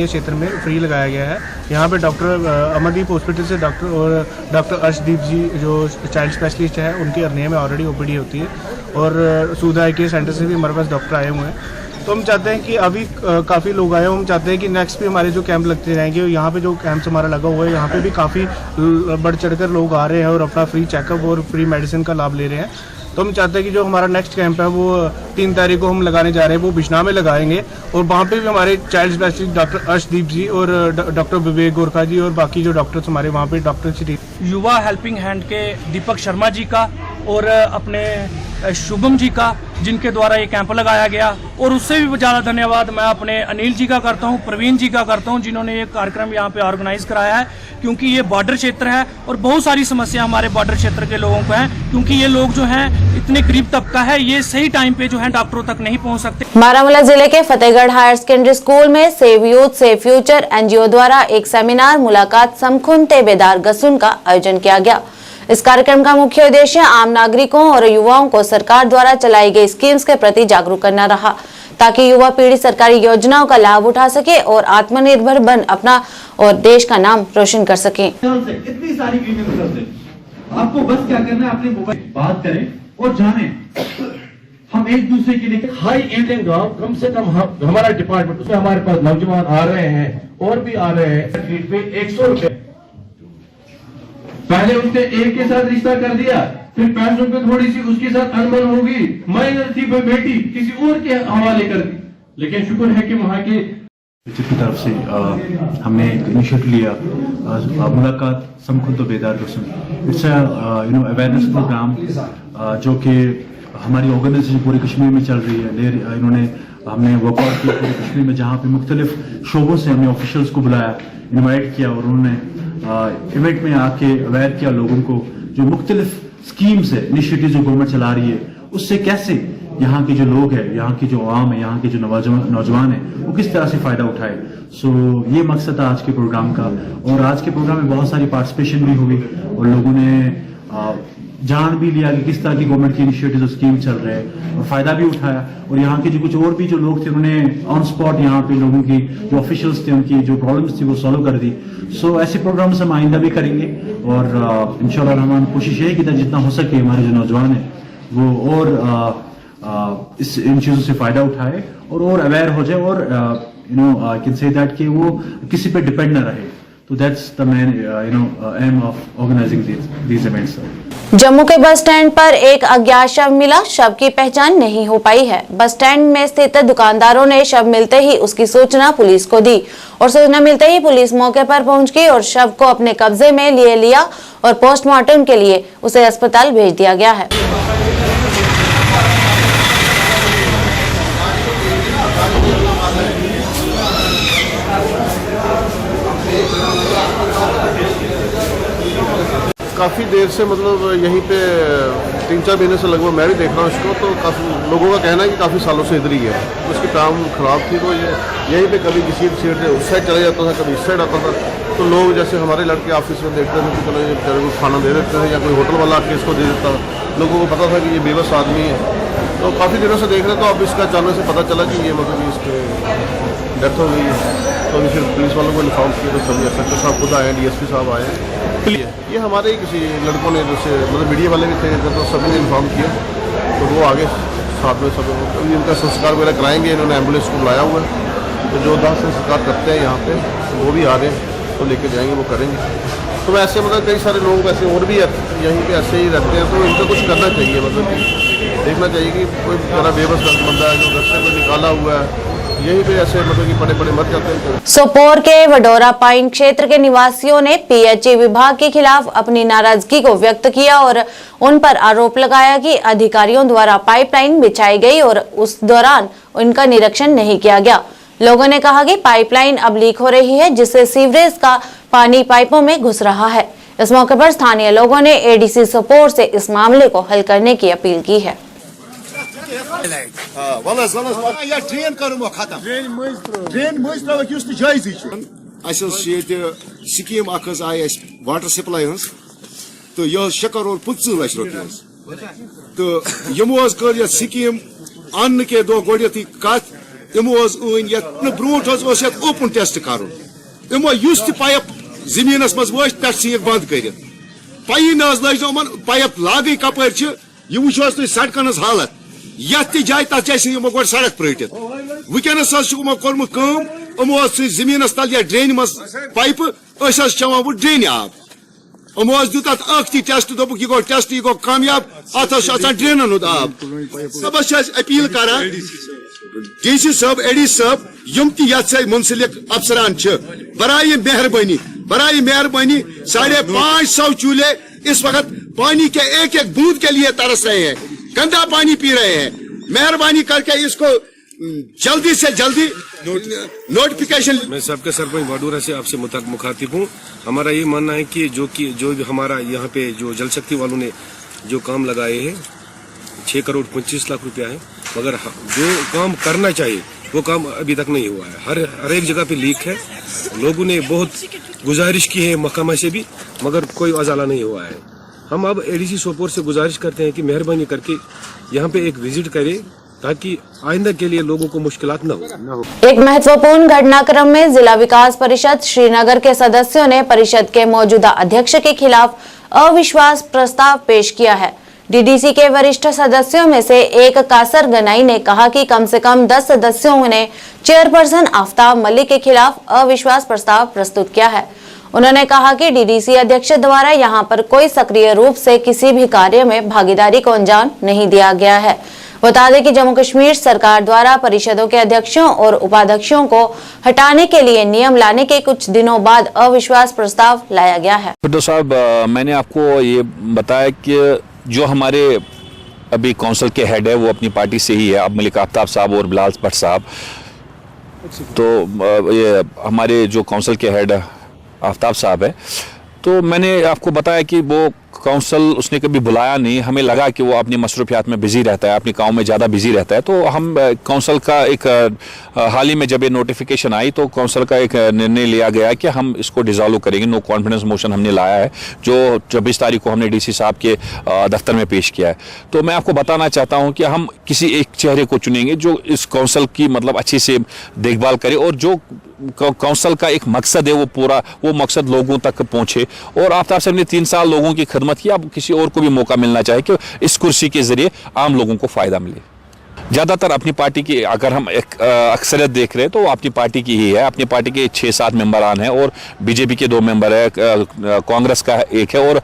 [SPEAKER 13] क्षेत्र में फ्री लगाया गया है। यहाँ पे डॉक्टर अमरदीप हॉस्पिटल से डॉक्टर अर्शदीप जी जो चाइल्ड स्पेशलिस्ट है उनकी अर्निया में ऑलरेडी ओपीडी होती है और सुधा आई केयर सेंटर से भी हमारे पास डॉक्टर आए हुए हैं। तो हम चाहते हैं कि अभी काफ़ी लोग आए, हम चाहते हैं कि नेक्स्ट भी हमारे जो कैंप लगते रहेंगे। यहाँ पे जो कैंप्स हमारा लगा हुआ है यहाँ पे भी काफ़ी बढ़ चढ़कर लोग आ रहे हैं और अपना फ्री चेकअप और फ्री मेडिसिन का लाभ ले रहे हैं। तो हम चाहते हैं कि जो हमारा नेक्स्ट कैंप है वो 3 तारीख को हम लगाने जा रहे हैं, वो बिश्ना में लगाएंगे और वहाँ पे भी हमारे चाइल्ड स्पेशलिस्ट डॉक्टर अर्शदीप जी और डॉक्टर विवेक गोरखा जी और बाकी जो डॉक्टर्स हमारे वहाँ पे डॉक्टर
[SPEAKER 11] युवा हेल्पिंग हैंड के दीपक शर्मा जी का और अपने शुभम जी का जिनके द्वारा ये कैंप लगाया गया और उससे भी ज़्यादा धन्यवाद मैं अपने अनिल जी का करता हूँ, प्रवीण जी का करता हूँ जिन्होंने ये कार्यक्रम यहाँ पे ऑर्गेनाइज कराया है। क्योंकि ये बॉर्डर क्षेत्र है और बहुत सारी समस्या हमारे बॉर्डर क्षेत्र के लोगों को हैं, क्योंकि ये लोग जो हैं इतने गरीब तबका है, ये सही टाइम पे जो है डॉक्टरों तक नहीं पहुँच सकते।
[SPEAKER 1] बारामूला जिले के फतेहगढ़ हायर सेकेंडरी स्कूल में save youth save future NGO द्वारा एक सेमिनार मुलाकात समखुन ते बेदार गसुन का आयोजन किया गया। इस कार्यक्रम का मुख्य उद्देश्य आम नागरिकों और युवाओं को सरकार द्वारा चलाई गई स्कीम्स के प्रति जागरूक करना रहा, ताकि युवा पीढ़ी सरकारी योजनाओं का लाभ उठा सके और आत्मनिर्भर बन अपना और देश का नाम रोशन कर सके।
[SPEAKER 14] इतनी सारी आपको बस क्या करना है, अपने मोबाइल बात करें और जाने हम एक दूसरे के लिए हाई एंड गाँव कम से कम हमारा डिपार्टमेंट उसमें हमारे पास नौजवान आ रहे हैं और भी आ रहे हैं। फीट पे 100 रुपए पहले उसने एक के साथ रिश्ता कर दिया, फिर पैसों पे थोड़ी सी उसके साथ अनबन होगी, माइनर थी बेटी किसी और के हवाले कर दी। लेकिन शुक्र है कि वहां के की तरफ से हमने एक इनिशिएटिव लिया मुलाकात समखुद तो बेदार दोस्तों। इट्स अवेयरनेस प्रोग्राम जो कि हमारी ऑर्गेनाइजेशन पूरे कश्मीर में चल रही है। हमने वर्कआउट किया पूरे कश्मीर में, जहाँ पे मुख्तलिफ शोबों से हमने ऑफिशियल्स को बुलाया, इनवाइट किया और उन्होंने इवेंट में आके अवेयर किया लोगों को जो मुख्तलिफ स्कीम्स है, इनिशिएटिव जो गवर्नमेंट चला रही है, उससे कैसे यहाँ के जो लोग हैं, यहाँ की जो आवाम है, यहाँ के जो नौजवान है, वो किस तरह से फायदा उठाए। ये मकसद था आज के प्रोग्राम का। और आज के प्रोग्राम में बहुत सारी पार्टिसिपेशन भी हुई और लोगों ने जान भी लिया कि किस तरह की गवर्नमेंट की इनिशिएटिव और स्कीम चल रहे हैं और फायदा भी उठाया। और यहाँ के जो कुछ और भी जो लोग थे, उन्होंने ऑन स्पॉट यहाँ पे लोगों की जो ऑफिशियल्स थे, उनकी जो प्रॉब्लम्स थी वो सॉल्व कर दी। ऐसे प्रोग्राम्स हम आइंदा भी करेंगे और इंशाल्लाह हमारी कोशिश है कि जितना हो सके हमारे जो नौजवान हैं वो और इन चीज़ों से फायदा उठाए और अवेयर हो जाए और आई कैन से दैट कि वो किसी पे डिपेंड न रहे। तो that's the main aim of organizing these events.
[SPEAKER 1] Jammu के बस स्टैंड पर एक अज्ञात शव मिला। शव की पहचान नहीं हो पाई है। बस स्टैंड में स्थित दुकानदारों ने शव मिलते ही उसकी सूचना पुलिस को दी और सूचना मिलते ही पुलिस मौके पर पहुंच गई और शव को अपने कब्जे में ले लिया और पोस्टमार्टम के लिए उसे अस्पताल भेज दिया गया है।
[SPEAKER 15] काफ़ी देर से मतलब यहीं पे 3-4 महीने से लगभग मैं भी देख रहा हूँ इसको, तो काफ़ी लोगों का कहना है कि काफ़ी सालों से इधर ही है। उसकी टांग खराब थी तो यहीं पे कभी किसी सीट से उस साइड चला जाता था, कभी इस साइड आता था। तो लोग जैसे हमारे लड़के ऑफिस में देखते थे कि चलो ये बेचारे को खाना दे देते थे या कोई होटल वाला आके इसको दे देता। लोगों को पता था कि ये बेबस आदमी है, तो काफ़ी दिनों से देख रहे। तो अब इसका अचानक से पता चला कि ये मतलब इसके डेथ हो गई है। तो अभी फिर पुलिस वालों को इन्फॉर्म किया, तो सभी SHO साहब खुद आए, DSP साहब आए। ये हमारे ही किसी लड़कों ने जैसे मतलब मीडिया वाले भी थे, तो सभी ने इन्फॉर्म किया, तो वो आगे साथ में सब इनका संस्कार वगैरह कराएंगे। इन्होंने एम्बुलेंस को बुलाया हुआ है, तो जो दाह संस्कार करते हैं यहाँ पे वो भी आ रहे हैं, तो लेके जाएंगे, वो करेंगे। तो वैसे मतलब कई सारे लोग वैसे और भी यहीं पे ऐसे ही रहते हैं, तो इनको कुछ करना चाहिए, मतलब देखना चाहिए कि कोई बड़ा बेबस बंदा है जो घर से कोई निकाला हुआ है, यहीं पे ऐसे मतलब कि पड़े मत जाते हैं।
[SPEAKER 1] सोपोर के वडोरा पाइन क्षेत्र के निवासियों ने PHE विभाग के खिलाफ अपनी नाराजगी को व्यक्त किया और उन पर आरोप लगाया कि अधिकारियों द्वारा पाइपलाइन बिछाई गई और उस दौरान उनका निरीक्षण नहीं किया गया। लोगों ने कहा कि पाइपलाइन अब लीक हो रही है, जिससे सीवरेज का पानी पाइपों में घुस रहा है। इस मौके पर स्थानीय लोगों ने ADC सोपोर से इस मामले को हल करने की अपील की है।
[SPEAKER 16] स्कीम आई वाटर सप्लाई तो यह 6 करोड़ 50 लाख रुपये तो यमो कर स्कीम अन्न के दो गोथी कत यमो ब्रोट ओपन टेस्ट कर पाइप जमीन मज वो पे सीख बंद कर पी न लग पाइप लाग कपर यह वो तुम सड़कन हालत ये जाए तथ जाए यमो गो सड़क पलटित वनस कोर्मुत यमो जमीन तल या ड्रेन मज पाइप चवान वो ड्रेन आब यमो दित अख्ती टेस्ट दोपुक यह गो टेस्ट यह गो कामयाब अत ड्रेन हुंद आब सबस अपील कर DC साहब AD साहब यम ती मुंसलिक अफसरान बराए मेहरबानी 550 चूल्हे इस वक्त पानी के एक एक बूंद के लिए तरस रहे हैं, गंदा पानी पी रहे हैं। मेहरबानी करके इसको जल्दी से जल्दी नोटिफिकेशन।
[SPEAKER 17] मैं सबके सरपंच वडोरा से आपसे मुखातिब हूँ। हमारा ये मानना है कि जो हमारा यहाँ पे जो जल शक्ति वालों ने जो काम लगाए हैं 6 करोड़ 25 लाख रुपया है, मगर जो काम करना चाहिए वो काम अभी तक नहीं हुआ है। हर एक जगह पे लीक है। लोगों ने बहुत गुजारिश की है महकमा से भी, मगर कोई अजाला नहीं हुआ है। हम अब ADC सोपोर से गुजारिश करते हैं कि मेहरबानी करके यहाँ पे एक विजिट करें ताकि आइंदा के लिए लोगों को मुश्किलात न हो।
[SPEAKER 1] एक महत्वपूर्ण घटनाक्रम में जिला विकास परिषद श्रीनगर के सदस्यों ने परिषद के मौजूदा अध्यक्ष के खिलाफ अविश्वास प्रस्ताव पेश किया है। DDC के वरिष्ठ सदस्यों में से एक कासर गनाई ने कहा कि कम से कम 10 सदस्यों ने चेयरपर्सन आफ्ताब मलिक के खिलाफ अविश्वास प्रस्ताव प्रस्तुत किया है। उन्होंने कहा कि DDC अध्यक्ष द्वारा यहां पर कोई सक्रिय रूप से किसी भी कार्य में भागीदारी को अंजाम नहीं दिया गया है। बता दें कि जम्मू कश्मीर सरकार द्वारा परिषदों के अध्यक्षों और उपाध्यक्षों को हटाने के लिए नियम लाने के कुछ दिनों बाद अविश्वास प्रस्ताव लाया गया है।
[SPEAKER 18] फिरदौस साहब, मैंने आपको ये बताया कि जो हमारे अभी काउंसिल के हेड है वो अपनी पार्टी से ही है, अब मलिक आफ्ताब साहब और बिलाल भट्ट साहब। तो ये हमारे जो काउंसिल के हेड आफ्ताब साहब है, तो मैंने आपको बताया कि वो काउंसिल उसने कभी बुलाया नहीं। हमें लगा कि वो अपनी मसरूफियात में बिजी रहता है, अपने काम में ज़्यादा बिजी रहता है। तो हम काउंसिल का एक हाल ही में जब ये नोटिफिकेशन आई तो काउंसिल का एक निर्णय लिया गया कि हम इसको डिसॉल्व करेंगे। नो कॉन्फिडेंस मोशन हमने लाया है जो 24 तारीख को हमने डीसी साहब के दफ्तर में पेश किया है। तो मैं आपको बताना चाहता हूँ कि हम किसी एक चेहरे को चुनेंगे जो इस काउंसिल की मतलब अच्छी से देखभाल करे और जो काउंसिल का एक मकसद है वो मकसद लोगों तक पहुंचे। और आफ्ताब साहब ने 3 साल लोगों की खिदमत की, अब किसी और को भी मौका मिलना चाहिए कि इस कुर्सी के जरिए आम लोगों को फायदा मिले। ज़्यादातर अपनी पार्टी की अगर हम एक अक्सरियत देख रहे हैं तो अपनी पार्टी की ही है। अपनी पार्टी के 6-7 मेंबरान हैं और बीजेपी के 2 मेंबर है, कांग्रेस का एक है और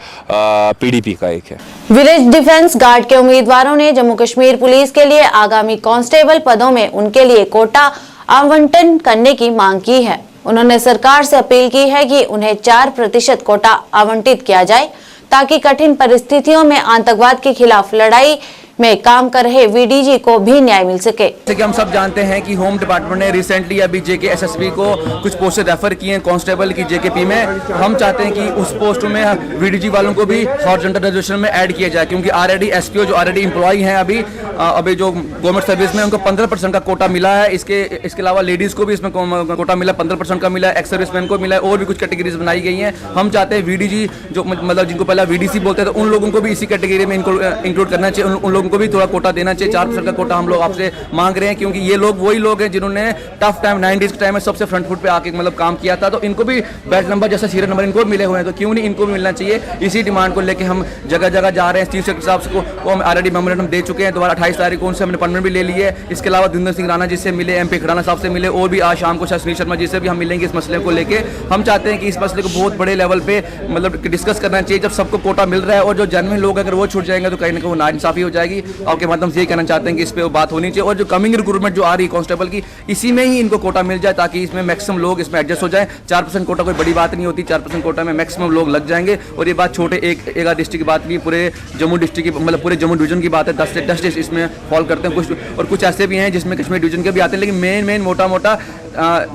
[SPEAKER 18] पीडीपी का एक है।
[SPEAKER 1] विलेज डिफेंस गार्ड के उम्मीदवारों ने जम्मू कश्मीर पुलिस के लिए आगामी कांस्टेबल पदों में उनके लिए कोटा आवंटन करने की मांग की है। उन्होंने सरकार से अपील की है कि उन्हें 4% कोटा आवंटित किया जाए ताकि कठिन परिस्थितियों में आतंकवाद के खिलाफ लड़ाई में काम कर रहे वीडीजी को भी न्याय मिल सके।
[SPEAKER 19] जैसे कि हम सब जानते हैं कि होम डिपार्टमेंट ने रिसेंटली अभी जेके एसएसपी को कुछ पोस्ट रेफर किए हैं कांस्टेबल की जेकेपी में। हम चाहते हैं कि उस पोस्ट में वीडीजी वालों को भी हॉरिजॉन्टल रिजर्वेशन में ऐड किया जाए, क्योंकि ऑलरेडी एसपीओ जो ऑलरेडी एम्प्लॉय हैं अभी जो गवर्नमेंट सर्विस में उनको 15% का कोटा मिला है। इसके अलावा लेडीज को भी इसमें कोटा मिला, 15% का मिला है, एक्स सर्विसमैन को मिला है और भी कुछ कैटेगरीज बनाई गई हैं। हम चाहते हैं वीडीजी जो मतलब जिनको पहला वीडीसी बोलते थे उन लोगों को भी इसी कैटेगरी में इंक्लूड करना चाहिए, उन लोगों को भी थोड़ा कोटा देना चाहिए। 4% का कोटा हम लोग आपसे मांग रहे हैं, क्योंकि ये लोग वही लोग हैं जिन्होंने टफ टाइम 90s के टाइम में सबसे फ्रंट फुट पे आके मतलब काम किया था। तो इनको भी बैच नंबर जैसा सीरियल नंबर इनको मिले हुए हैं, तो क्यों नहीं इनको भी मिलना चाहिए। इसी डिमांड को लेकर हम जगह जगह जा रहे हैं। चीफ सेक्रेटरी साहब को हम ऑलरेडी मेमोरेंडम दे चुके हैं, दोबारा 28 तारीख को उनसे हमने अपॉइंटमेंट भी ले ली है। इसके अलावा दुंदर सिंह राणा जिससे मिले, MP खड़ाना साहब से मिले और भी आज शाम को सुनील शर्मा जी से भी हम मिलेंगे इस मसले को लेके। हम चाहते हैं कि इस मसले को बहुत बड़े लेवल पे मतलब डिस्कस करना चाहिए। जब सबको कोटा मिल रहा है और जो जेन्युइन लोग अगर वो छूट जाएंगे तो कहीं ना कहीं नाइंसाफी हो जाएगी। आपके माध्यम से ये कहना चाहते हैं कि इस पे बात होनी चाहिए और जो कमिंग रिक्रूटमेंट जो आ रही है कांस्टेबल की, इसी में ही इनको कोटा मिल जाए ताकि इसमें मैक्सिमम लोग इसमें एडजस्ट हो जाए। 4% कोटा कोई बड़ी बात नहीं होती, 4% कोटा में मैक्सिमम लोग लग जाएंगे। और ये बात छोटे एक डिस्ट्रिक्ट की बात नहीं, पूरे जम्मू डिस्ट्रिक्ट की मतलब पूरे जम्मू डिवीजन की बात है। 10 से 10 डिस्ट्रिक्ट इसमें फॉल करते हैं कुछ, और कुछ ऐसे भी हैं जिसमें कश्मीर डिवीजन के भी आते हैं, लेकिन मेन मोटा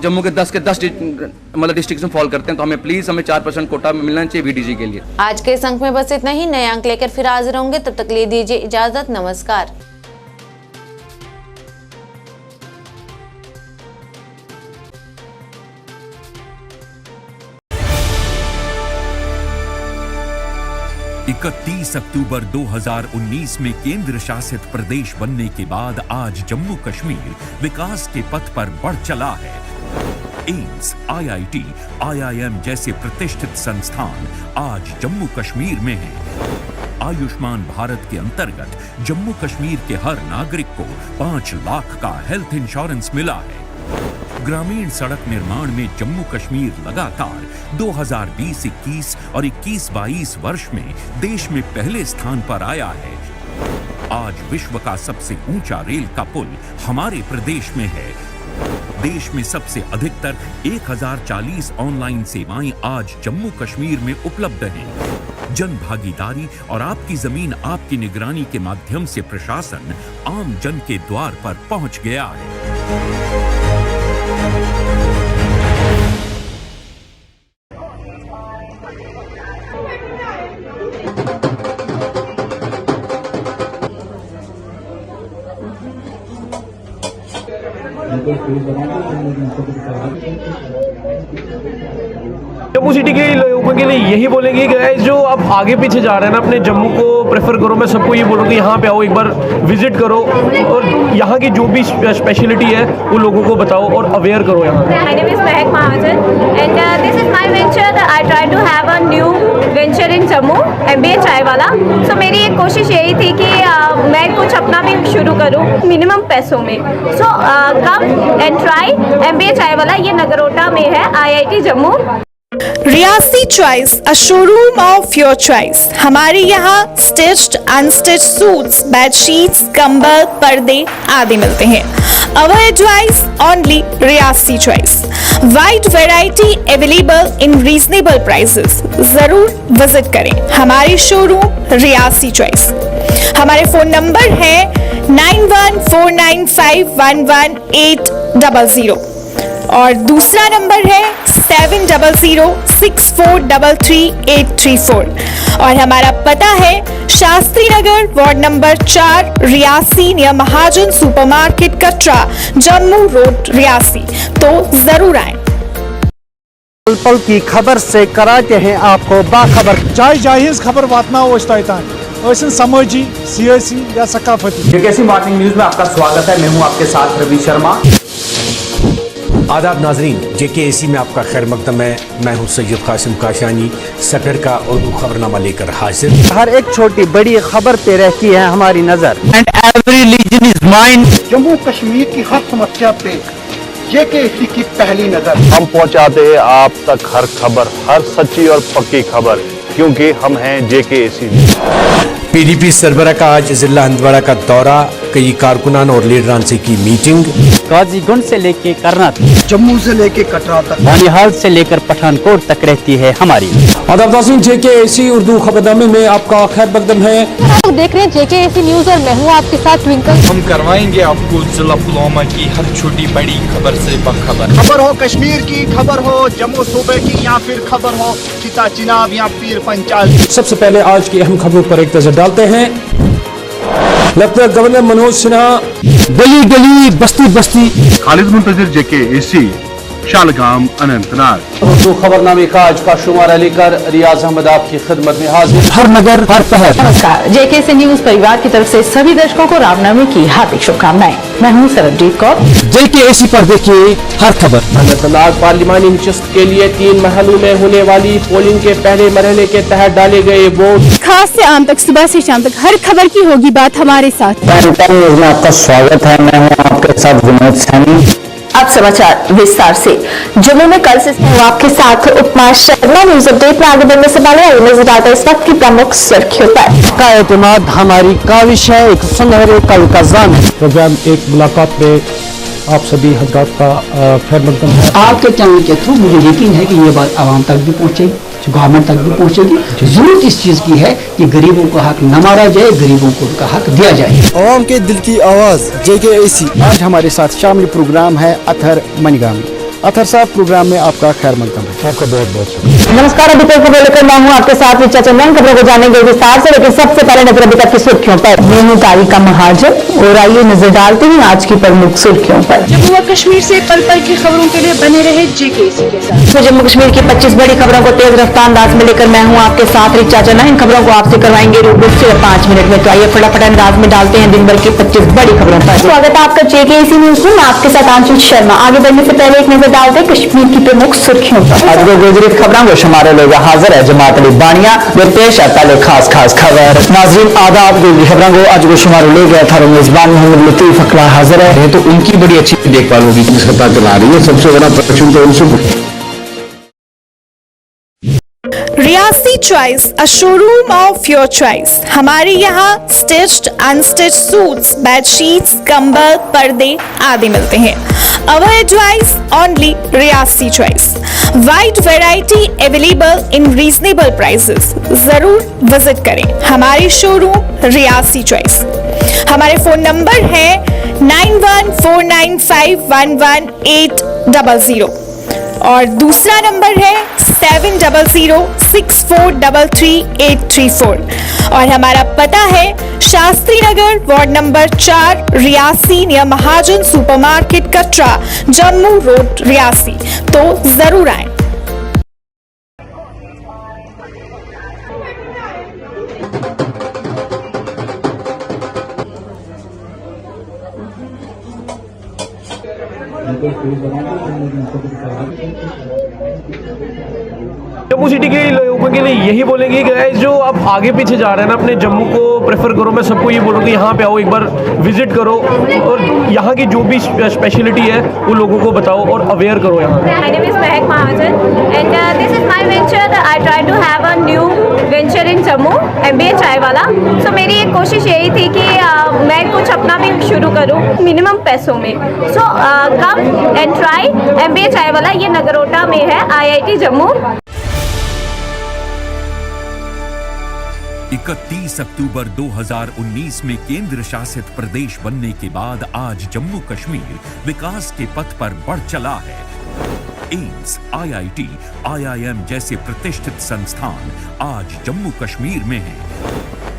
[SPEAKER 19] जम्मू के 10 मतलब डिस्ट्रिक्ट में फॉल करते हैं। तो हमें प्लीज 4% कोटा मिलना चाहिए वीडीजी के लिए।
[SPEAKER 1] आज के इस अंक में बस इतना ही। नए अंक लेकर फिर हाजिर होंगे, तब तक लिए दीजिए इजाजत। नमस्कार।
[SPEAKER 20] इकतीस अक्टूबर 2019 में केंद्र शासित प्रदेश बनने के बाद आज जम्मू कश्मीर विकास के पथ पर बढ़ चला है। एम्स, IIT, IIM जैसे प्रतिष्ठित संस्थान आज जम्मू कश्मीर में हैं। आयुष्मान भारत के अंतर्गत जम्मू कश्मीर के हर नागरिक को 5 लाख का हेल्थ इंश्योरेंस मिला है। ग्रामीण सड़क निर्माण में जम्मू कश्मीर लगातार 2020-21 और 21-22 वर्ष में देश में पहले स्थान पर आया है। आज विश्व का सबसे ऊंचा रेल का पुल हमारे प्रदेश में है। देश में सबसे अधिकतर 1040 ऑनलाइन सेवाएं आज जम्मू कश्मीर में उपलब्ध हैं। जन भागीदारी और आपकी जमीन आपकी निगरानी के माध्यम से प्रशासन आम जन के द्वार पर पहुंच गया है।
[SPEAKER 13] जम्मू सिटी के लोगों के लिए यही बोलेंगे कि गाइस जो आप आगे पीछे जा रहे हैं ना, अपने जम्मू को प्रेफर करो। मैं सबको ये बोलूँगा कि यहाँ पे आओ, एक बार विजिट करो और यहाँ की जो भी स्पेशलिटी है वो लोगों को बताओ और अवेयर करो। यहाँ
[SPEAKER 21] My name is Mehak Mahajan and this is my venture that I try to have a new venture in Jammu, MBA चाय वाला। So मेरी एक कोशिश यही थी कि मैं कुछ अपना भी शुरू करूँ मिनिमम पैसों में। So come and try MBA चाय वाला। ये नगरोटा में है, IIT Jammu.
[SPEAKER 2] Reasi choice, a showroom of your choice. हमारे यहाँ स्टिच्ड अनस्टिच्ड सूट्स, बेडशीट्स, कंबल, पर्दे आदि मिलते हैं। Our advice only Reasi choice. Wide variety available in reasonable prices. जरूर विजिट करें हमारी शोरूम रियासी चॉइस। हमारे फोन नंबर है 9149511800 और दूसरा नंबर है 7006433834 और हमारा पता है Shastri Nagar, ward number 4, Reasi, near महाजन सुपरमार्केट, कटरा, जम्मू रोड, रियासी। तो जरूर आए।
[SPEAKER 22] पल पल की खबर से कराते हैं आपको बाखबर।
[SPEAKER 23] जाय जायज खबर वातनाओ समाजी, सियासी या सकाफती।
[SPEAKER 24] जेकेसी मॉर्निंग न्यूज में आपका स्वागत है। मैं हूं आपके साथ रवि शर्मा।
[SPEAKER 25] आदाब नाजरीन, जेकेएसी में आपका खैर मकदम है। मैं हूं सैयद कासिम काशानी, सफर का उर्दू खबरनामा लेकर हाजिर।
[SPEAKER 22] हर एक छोटी बड़ी खबर पे रहती है हमारी नजर।
[SPEAKER 25] And every region is mine.
[SPEAKER 23] Jammu Kashmir की हर समस्या पे जेकेएसी की पहली नजर।
[SPEAKER 26] हम पहुंचाते हैं आप तक हर खबर, हर सच्ची और पक्की खबर, क्योंकि हम हैं जेकेएसी।
[SPEAKER 25] पीडीपी सरबरा का आज जिला हंदवाड़ा का दौरा, कई कारकुनान और लीडरान से की मीटिंग।
[SPEAKER 22] गाजीगुंड से लेके करनाल, जम्मू से लेके कटरा तक,
[SPEAKER 24] बनिहाल से लेकर पठानकोट तक रहती है हमारी।
[SPEAKER 25] आदाब नाज़रीन, जेकेएसी उर्दू खबरनामे में आपका खैर मकदम है।
[SPEAKER 27] आप देख रहे हैं जेकेएसी न्यूज और मैं हूँ आपके साथ ट्विंकल।
[SPEAKER 28] हम करवाएंगे आपको जिला पुलवामा की हर छोटी बड़ी खबर से बाखबर।
[SPEAKER 23] खबर हो कश्मीर की, खबर हो जम्मू सूबे की, या फिर खबर हो चिता चिनाब या पीर पंचाल।
[SPEAKER 25] सबसे पहले आज की अहम खबरों पर एक नजर डालते हैं। लेफ्टिनेंट गवर्नर मनोज सिन्हा गली गली बस्ती बस्ती।
[SPEAKER 29] खालिद मुंतजिर जेकेएसी शालगाम अनंतनाग।
[SPEAKER 24] उर्दू खबरनामे का आज का शुमारा लेकर रियाज अहमद आपकी खिदमत में हाजिर।
[SPEAKER 25] हर नगर हर पहर।
[SPEAKER 27] नमस्कार, जेकेएसी न्यूज परिवार की तरफ से सभी दर्शकों को रामनवमी की हार्दिक शुभकामनाएं। मैं हूँ सरबजीत कौर।
[SPEAKER 25] जेकेएसी पर देखिए हर खबर।
[SPEAKER 24] अनंतनाग पार्लिमानी नशिस्त के लिए 3 महलों में होने वाली पोलिंग के पहले मरहले के तहत डाले गए वोट।
[SPEAKER 27] खास से आम तक, सुबह से शाम तक हर खबर की होगी बात हमारे साथ।
[SPEAKER 24] न्यूज में आपका स्वागत है। मैं हूँ आपके साथ विनोद सैनी।
[SPEAKER 21] अब समाचार विस्तार से। जम्मू में कल से आपके साथ उपमा शर्मा। न्यूज अपडेट में आगे बढ़ने से पहले नजर डालते हैं इस वक्त की प्रमुख सुर्खियों पर।
[SPEAKER 22] का एतमाद हमारी काविश है, एक सुनहरे कल का जान है।
[SPEAKER 25] प्रोग्राम एक मुलाकात में आप सभी हजरात का खैर मकदम है।
[SPEAKER 22] आपके चैनल के थ्रू मुझे यकीन है कि ये बात आवाम तक भी पहुंचेगी, गवर्नमेंट तक भी पहुंचेगी। जरूरत इस चीज की है कि गरीबों का हक न मारा जाए, गरीबों को उनका हक दिया जाए।
[SPEAKER 23] आवाम के दिल की आवाज जेकेएसी।
[SPEAKER 22] आज हमारे साथ शामिल प्रोग्राम है अथर मनीगामी। अथर साहब, प्रोग्राम में आपका खैर मकदम है।
[SPEAKER 25] आपका बहुत बहुत शुक्रिया।
[SPEAKER 21] नमस्कार, अभी तक खबर लेकर मैं हूँ आपके साथ रिचा चंदन। खबरों को जानेंगे विस्तार से, लेकिन सबसे पहले नजर अभी तक की सुर्खियों पर। मैं हूँ तारिका महाजन और आइए नजर डालते हैं आज की प्रमुख सुर्खियों पर।
[SPEAKER 27] जम्मू व कश्मीर से पल पल की खबरों के लिए बने रहे जेकेएसी के साथ।
[SPEAKER 21] तो जम्मू कश्मीर की 25 बड़ी खबरों को तेज रफ्तार अंदाज में लेकर मैं हूँ आपके साथ रिचा चंदन। इन खबरों को आपसे करवाएंगे रूबरू सिर्फ 5 मिनट में। तो आइए फटाफट अंदाज में डालते हैं दिन भर की 25 बड़ी खबरों पर। स्वागत है आपका जेकेएसी न्यूज में। मैं आपके साथ आंचल शर्मा। आगे बढ़ने से पहले एक नजर डालते हैं कश्मीर की प्रमुख सुर्खियों पर।
[SPEAKER 24] आज को गुजरी खबरों को शुमारे लोग हाजिर है जमात अली बानिया में पेश है पहले खास खबर। नाज़रीन आदाब, गुजरी खबरों को आज को शुमारे ले गया था। मेजबान मोहम्मद लतीफ अकला हाजिर है।
[SPEAKER 25] तो उनकी बड़ी अच्छी देखभाल होगी, पता चला रही है। सबसे बड़ा प्रश्न तो उनसे
[SPEAKER 2] Reasi choice, a showroom of your choice. हमारे यहाँ स्टिच्ड अनस्टिच्ड सूट्स, बेडशीट्स, कंबल, पर्दे आदि मिलते हैं। Our advice only Reasi choice. Wide variety available in reasonable prices. जरूर विजिट करें हमारी शोरूम रियासी चॉइस। हमारे फोन नंबर है 9149511800 और दूसरा नंबर है 7006433834 और हमारा पता है Shastri Nagar, ward number 4, Reasi, near महाजन सुपरमार्केट, कटरा, जम्मू रोड, रियासी। तो जरूर आए।
[SPEAKER 3] जम्मू सिटी के लोगों के लिए यही बोलेंगे कि जो आप आगे पीछे जा रहे हैं ना, अपने जम्मू को प्रेफर करो। मैं सबको ये बोलूँगी यहाँ पे आओ, एक बार विजिट करो और यहाँ की जो भी स्पेशलिटी है वो लोगों को बताओ और अवेयर करो यहाँ।
[SPEAKER 21] My name is Mehak Mahajan and this is my venture. I try to have a new venture in Jammu, MBA चाय वाला। So मेरी एक कोशिश यही थी कि मैं कुछ अपना भी शुरू करूँ मिनिमम पैसों में। So come and try MBA चाय वाला। ये नगरोटा में है, IIT जम्मू।
[SPEAKER 20] 31 अक्टूबर 2019 में केंद्र शासित प्रदेश बनने के बाद आज जम्मू कश्मीर विकास के पथ पर बढ़ चला है। एम्स, IIT, IIM जैसे प्रतिष्ठित संस्थान आज जम्मू कश्मीर में हैं।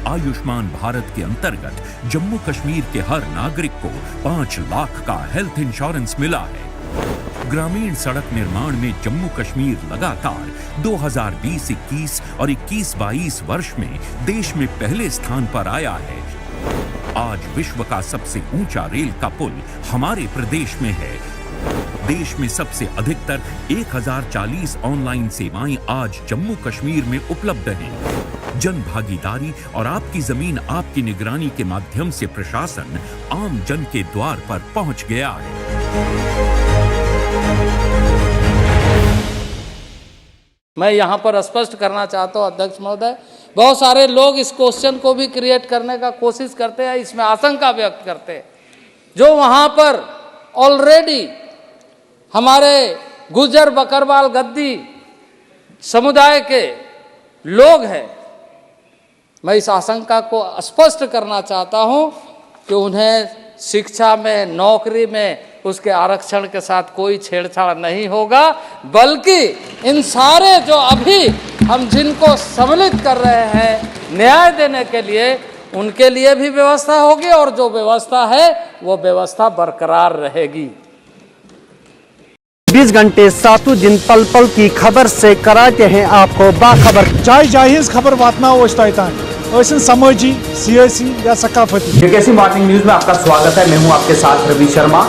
[SPEAKER 20] आयुष्मान भारत के अंतर्गत जम्मू कश्मीर के हर नागरिक को 5 लाख का हेल्थ इंश्योरेंस मिला है। ग्रामीण सड़क निर्माण में जम्मू कश्मीर लगातार 2020-21 और 21-22 वर्ष में देश में पहले स्थान पर आया है। आज विश्व का सबसे ऊंचा रेल का पुल हमारे प्रदेश में है। देश में सबसे अधिकतर 1040 ऑनलाइन सेवाएं आज जम्मू कश्मीर में उपलब्ध हैं। जन भागीदारी और आपकी जमीन आपकी निगरानी के माध्यम से प्रशासन आम जन के द्वार पर पहुंच गया है।
[SPEAKER 4] मैं यहाँ पर स्पष्ट करना चाहता हूँ अध्यक्ष महोदय, बहुत सारे लोग इस क्वेश्चन को भी क्रिएट करने का कोशिश करते हैं, इसमें आशंका व्यक्त करते हैं। जो वहाँ पर ऑलरेडी हमारे गुर्जर बकरवाल गद्दी समुदाय के लोग हैं, मैं इस आशंका को स्पष्ट करना चाहता हूँ कि उन्हें शिक्षा में, नौकरी में उसके आरक्षण के साथ कोई छेड़छाड़ नहीं होगा, बल्कि इन सारे जो अभी हम जिनको सम्मिलित कर रहे हैं न्याय देने के लिए, उनके लिए भी व्यवस्था होगी और जो व्यवस्था है वो व्यवस्था बरकरार रहेगी।
[SPEAKER 5] 20 घंटे सातों दिन पल पल की खबर से कराते हैं आपको बाखबर।
[SPEAKER 6] चाहे जाहिज खबर वातना समाजी, सियासी या सकाफती।
[SPEAKER 7] जेकेसी मॉर्निंग न्यूज में आपका स्वागत है। मैं हूं आपके साथ रवि शर्मा।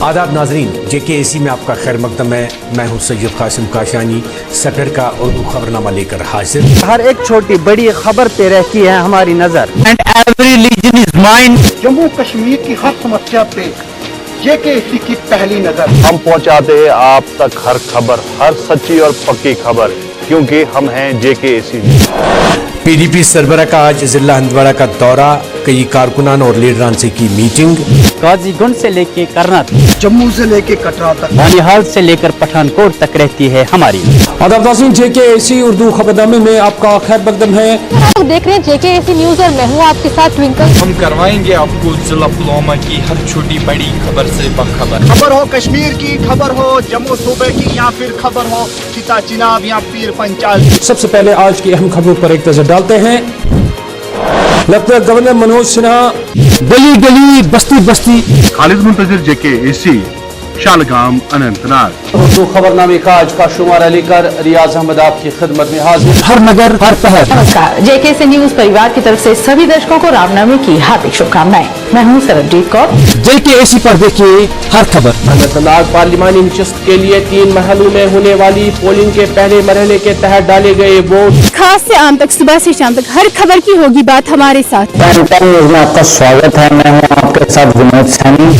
[SPEAKER 25] आदाब नाजरीन, जेकेएसी में आपका खैर मकदम है। मैं हूं सैयद कासिम काशानी, सटर का उर्दू खबरनामा लेकर हाजिर।
[SPEAKER 5] हर एक छोटी बड़ी खबर पे रहती है हमारी नजर। And every region is mind.
[SPEAKER 23] Jammu Kashmir की हर समस्या पे जेकेएसी की पहली नजर।
[SPEAKER 26] हम पहुंचाते हैं आप तक हर खबर, हर सच्ची और पक्की खबर, क्योंकि हम हैं जेकेएसी।
[SPEAKER 25] पीडीपी सरबराह का आज जिला हंदवाड़ा का दौरा, कई कारकुनान और लीडरान से की मीटिंग।
[SPEAKER 5] गाजीगुंड से लेके कर्नाटक,
[SPEAKER 23] जम्मू से लेके कटरा तक,
[SPEAKER 5] बानिहाल से लेकर पठानकोट तक रहती है हमारी।
[SPEAKER 25] आदाब नाज़रीन, जेकेएसी उर्दू खबरनामे में आपका खैर मकदम है।
[SPEAKER 8] आप देख रहे हैं जेकेएसी न्यूज और मैं हूँ आपके साथ ट्विंकल।
[SPEAKER 28] हम करवाएंगे आपको जिला पुलवामा की हर छोटी बड़ी खबर से बाखबर।
[SPEAKER 23] खबर हो कश्मीर की, खबर हो जम्मू सूबे की, या फिर खबर हो चिता चिनाब या पीर पंचाल।
[SPEAKER 25] सबसे पहले आज की अहम खबरों पर एक नजर डालते हैं। लेफ्टिनेंट गवर्नर मनोज सिन्हा गली गली बस्ती बस्ती।
[SPEAKER 29] खालिद मुंतजिर जेकेएसी शालगाम अनंतनाग।
[SPEAKER 19] उर्दू खबरनामे का आज का शुमारा लेकर रियाज अहमद आपकी खिदमत में हाजिर।
[SPEAKER 5] हर नगर हर पहर।
[SPEAKER 27] नमस्कार, जेकेएसी न्यूज परिवार की तरफ से सभी दर्शकों को रामनवमी की हार्दिक शुभकामनाएं। मैं हूं सरबजीत कौर।
[SPEAKER 25] जेकेएसी पर देखिए हर खबर।
[SPEAKER 4] अनंतनाग पार्लिमानी नशिस्त के लिए 3 महलों में होने वाली पोलिंग के पहले मरहले के तहत डाले गए वोट।
[SPEAKER 2] खास से आम तक, सुबह से शाम तक हर खबर की होगी बात हमारे साथ।
[SPEAKER 24] न्यूज में आपका स्वागत है। मैं हूं आपके साथ विनोद सैनी।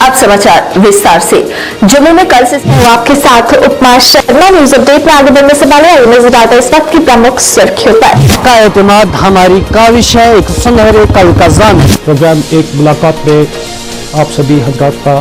[SPEAKER 21] अब समाचार विस्तार से। जम्मू में कल से आपके साथ उपमा शर्मा। न्यूज अपडेट में आगे बढ़ने से पहले नजर डालते इस वक्त की प्रमुख सुर्खियों पर।
[SPEAKER 5] का एतमाद हमारी काविश है, एक सुनहरे कल का जान है।
[SPEAKER 25] प्रोग्राम एक मुलाकात में आप सभी हजरात का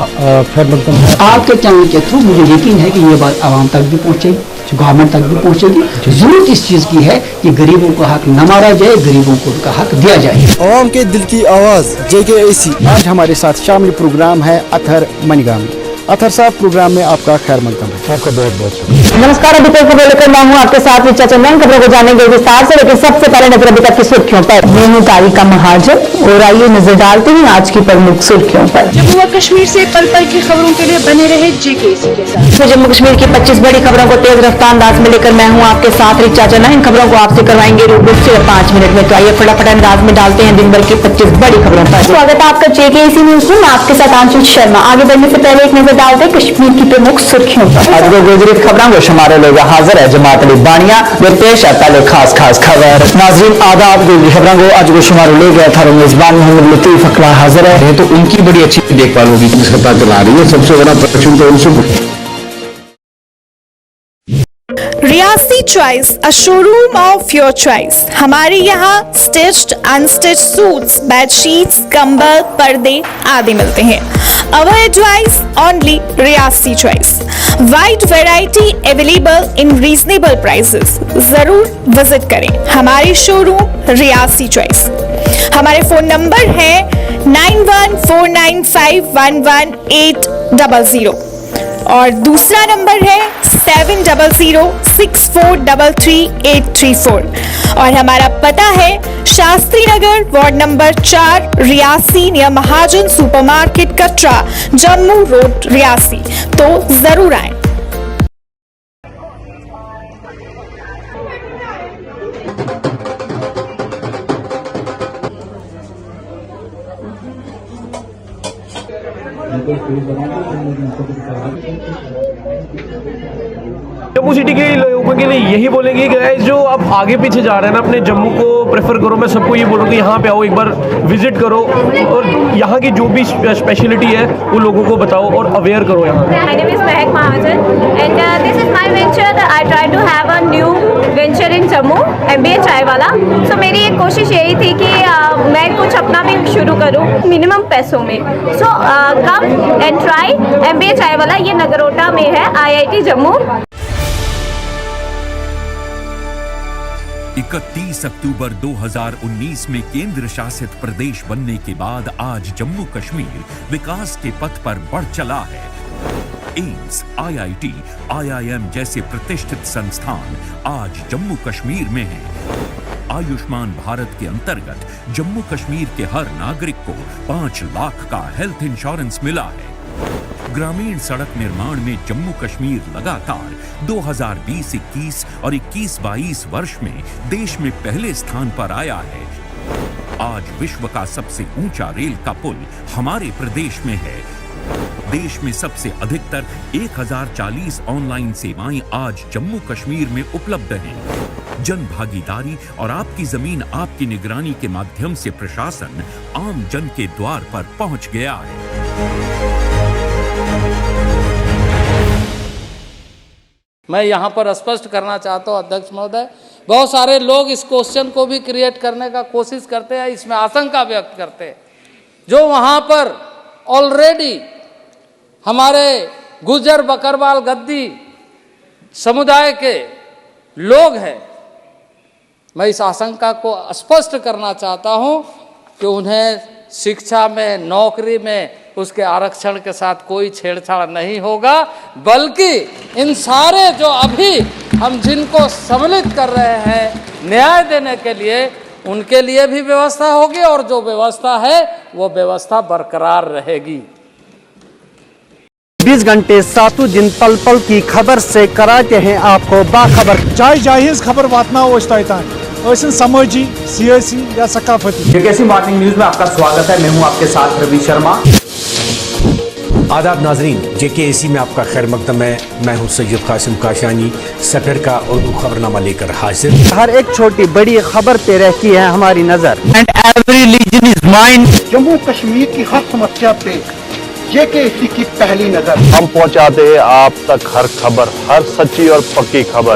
[SPEAKER 25] खैर मकदम है।
[SPEAKER 22] आपके चैनल के थ्रू मुझे यकीन है कि ये बात आवाम तक भी पहुंचेगी, गवर्नमेंट तक भी पहुंचेगी। जरूरत इस चीज की है कि गरीबों का हक न मारा जाए, गरीबों को उनका हक दिया जाए।
[SPEAKER 5] आवाम के दिल की आवाज जेकेएसी। आज हमारे साथ शामिल प्रोग्राम है अथर मनीगामी। अथर साहब, प्रोग्राम में आपका खैर मकदम है।
[SPEAKER 25] आपका बहुत बहुत शुक्रिया।
[SPEAKER 21] नमस्कार, अभी तक खबर लेकर मैं हूँ आपके साथ रिचा चंदन। खबरों को जानेंगे विस्तार से, लेकिन सबसे पहले नजर अभी तक की सुर्खियों पर। मैं हूँ तारिका महाजन और आइए नजर डालते हैं आज की प्रमुख सुर्खियों पर।
[SPEAKER 2] जम्मू व कश्मीर से पल पल की खबरों के लिए बने रहे जेकेएसी के साथ।
[SPEAKER 21] जम्मू कश्मीर की 25 बड़ी खबरों को तेज रफ्तार अंदाज में लेकर मैं हूँ आपके साथ रिचा चंदन। इन खबरों को आपसे करवाएंगे रूबरू सिर्फ 5 मिनट में। तो आइए फटाफट अंदाज में डालते हैं दिन भर की 25 बड़ी खबरों पर। स्वागत है आपका जेकेएसी न्यूज में, मैं आपके साथ आंचल शर्मा। आगे बढ़ने से पहले एक नजर
[SPEAKER 27] डालते कश्मीर की प्रमुख सुर्खियों पर।
[SPEAKER 24] आज को गुजरी खबरों को शुमारे लेकर हाजिर है जमात अली बानिया वे पेश है पहले खास खबर। नाज़रीन आदाब गुजरी खबरों को आज को शुमारे ले गया था मेजबान मोहम्मद लतीफ अकला हाजिर है।
[SPEAKER 9] तो उनकी बड़ी अच्छी देखभाल होगी पता चला रही है। सबसे बड़ा प्रश्न तो उनसे
[SPEAKER 2] Reasi choice a showroom of your choice. हमारे यहाँ स्टिच्ड अनस्टिच्ड सूट्स, बेडशीट्स, कंबल, पर्दे आदि मिलते हैं। Our advice only Reasi choice. Wide variety available in reasonable prices. जरूर विजिट करें हमारी शोरूम रियासी चॉइस। हमारे फोन नंबर है 9149511800 और दूसरा नंबर है 7006433834 और हमारा पता है Shastri Nagar ward number 4 Reasi near महाजन सुपरमार्केट कटरा जम्मू रोड रियासी। तो जरूर आए।
[SPEAKER 3] जम्मू सिटी के लोगों के लिए यही बोलेंगे कि गाइस जो आप आगे पीछे जा रहे हैं ना अपने जम्मू को प्रेफर करो। मैं सबको ये बोलूँगा यहाँ पे आओ, एक बार विजिट करो और यहाँ की जो भी स्पेशलिटी है वो लोगों को बताओ और अवेयर करो यहाँ।
[SPEAKER 21] My name is Mehak Mahajan and this is my venture. I try to have a new venture in Jammu, MBA चाय वाला। So मेरी एक कोशिश यही थी कि मैं कुछ अपना भी शुरू करूँ मिनिमम पैसों में। So come and try MBA चाय वाला। ये नगरोटा में है, IIT जम्मू।
[SPEAKER 20] 31 अक्टूबर 2019 में केंद्र शासित प्रदेश बनने के बाद आज जम्मू कश्मीर विकास के पथ पर बढ़ चला है। एम्स, IIT, IIM जैसे प्रतिष्ठित संस्थान आज जम्मू कश्मीर में हैं। आयुष्मान भारत के अंतर्गत जम्मू कश्मीर के हर नागरिक को 5 लाख का हेल्थ इंश्योरेंस मिला है। ग्रामीण सड़क निर्माण में जम्मू कश्मीर लगातार 2020-21 और 21-22 वर्ष में देश में पहले स्थान पर आया है। आज विश्व का सबसे ऊंचा रेल का पुल हमारे प्रदेश में है। देश में सबसे अधिकतर 1040 ऑनलाइन सेवाएं आज जम्मू कश्मीर में उपलब्ध हैं। जन भागीदारी और आपकी जमीन आपकी निगरानी के माध्यम से प्रशासन आम जन के द्वार पर पहुंच गया है।
[SPEAKER 4] मैं यहाँ पर स्पष्ट करना चाहता हूँ अध्यक्ष महोदय, बहुत सारे लोग इस क्वेश्चन को भी क्रिएट करने का कोशिश करते हैं, इसमें आशंका व्यक्त करते हैं। जो वहाँ पर ऑलरेडी हमारे गुर्जर बकरवाल गद्दी समुदाय के लोग हैं, मैं इस आशंका को स्पष्ट करना चाहता हूँ कि उन्हें शिक्षा में, नौकरी में उसके आरक्षण के साथ कोई छेड़छाड़ नहीं होगा, बल्कि इन सारे जो अभी हम जिनको सम्मिलित कर रहे हैं न्याय देने के लिए, उनके लिए भी व्यवस्था होगी और जो व्यवस्था है वो व्यवस्था बरकरार रहेगी।
[SPEAKER 10] 20 घंटे सातों दिन पल पल की खबर से कराते हैं आपको बाखबर।
[SPEAKER 6] जाय जायज खबर वातना समाजी, सियासी या सकाफती।
[SPEAKER 7] जेकेसी मॉर्निंग न्यूज में आपका स्वागत है। मैं हूं आपके साथ रवि शर्मा।
[SPEAKER 25] आदाब नाजरीन, JKAC में आपका खैर मकदम है। मैं हूं सैयद कासिम काशानी, सफर का उर्दू खबरनामा लेकर हाजिर।
[SPEAKER 10] हर एक छोटी बड़ी खबर पे रहती है हमारी नजर।
[SPEAKER 24] And every region is mine.
[SPEAKER 23] Jammu Kashmir की हर समस्या पे JKAC की पहली नजर।
[SPEAKER 26] हम पहुंचाते हैं आप तक हर खबर, हर सच्ची और पक्की खबर,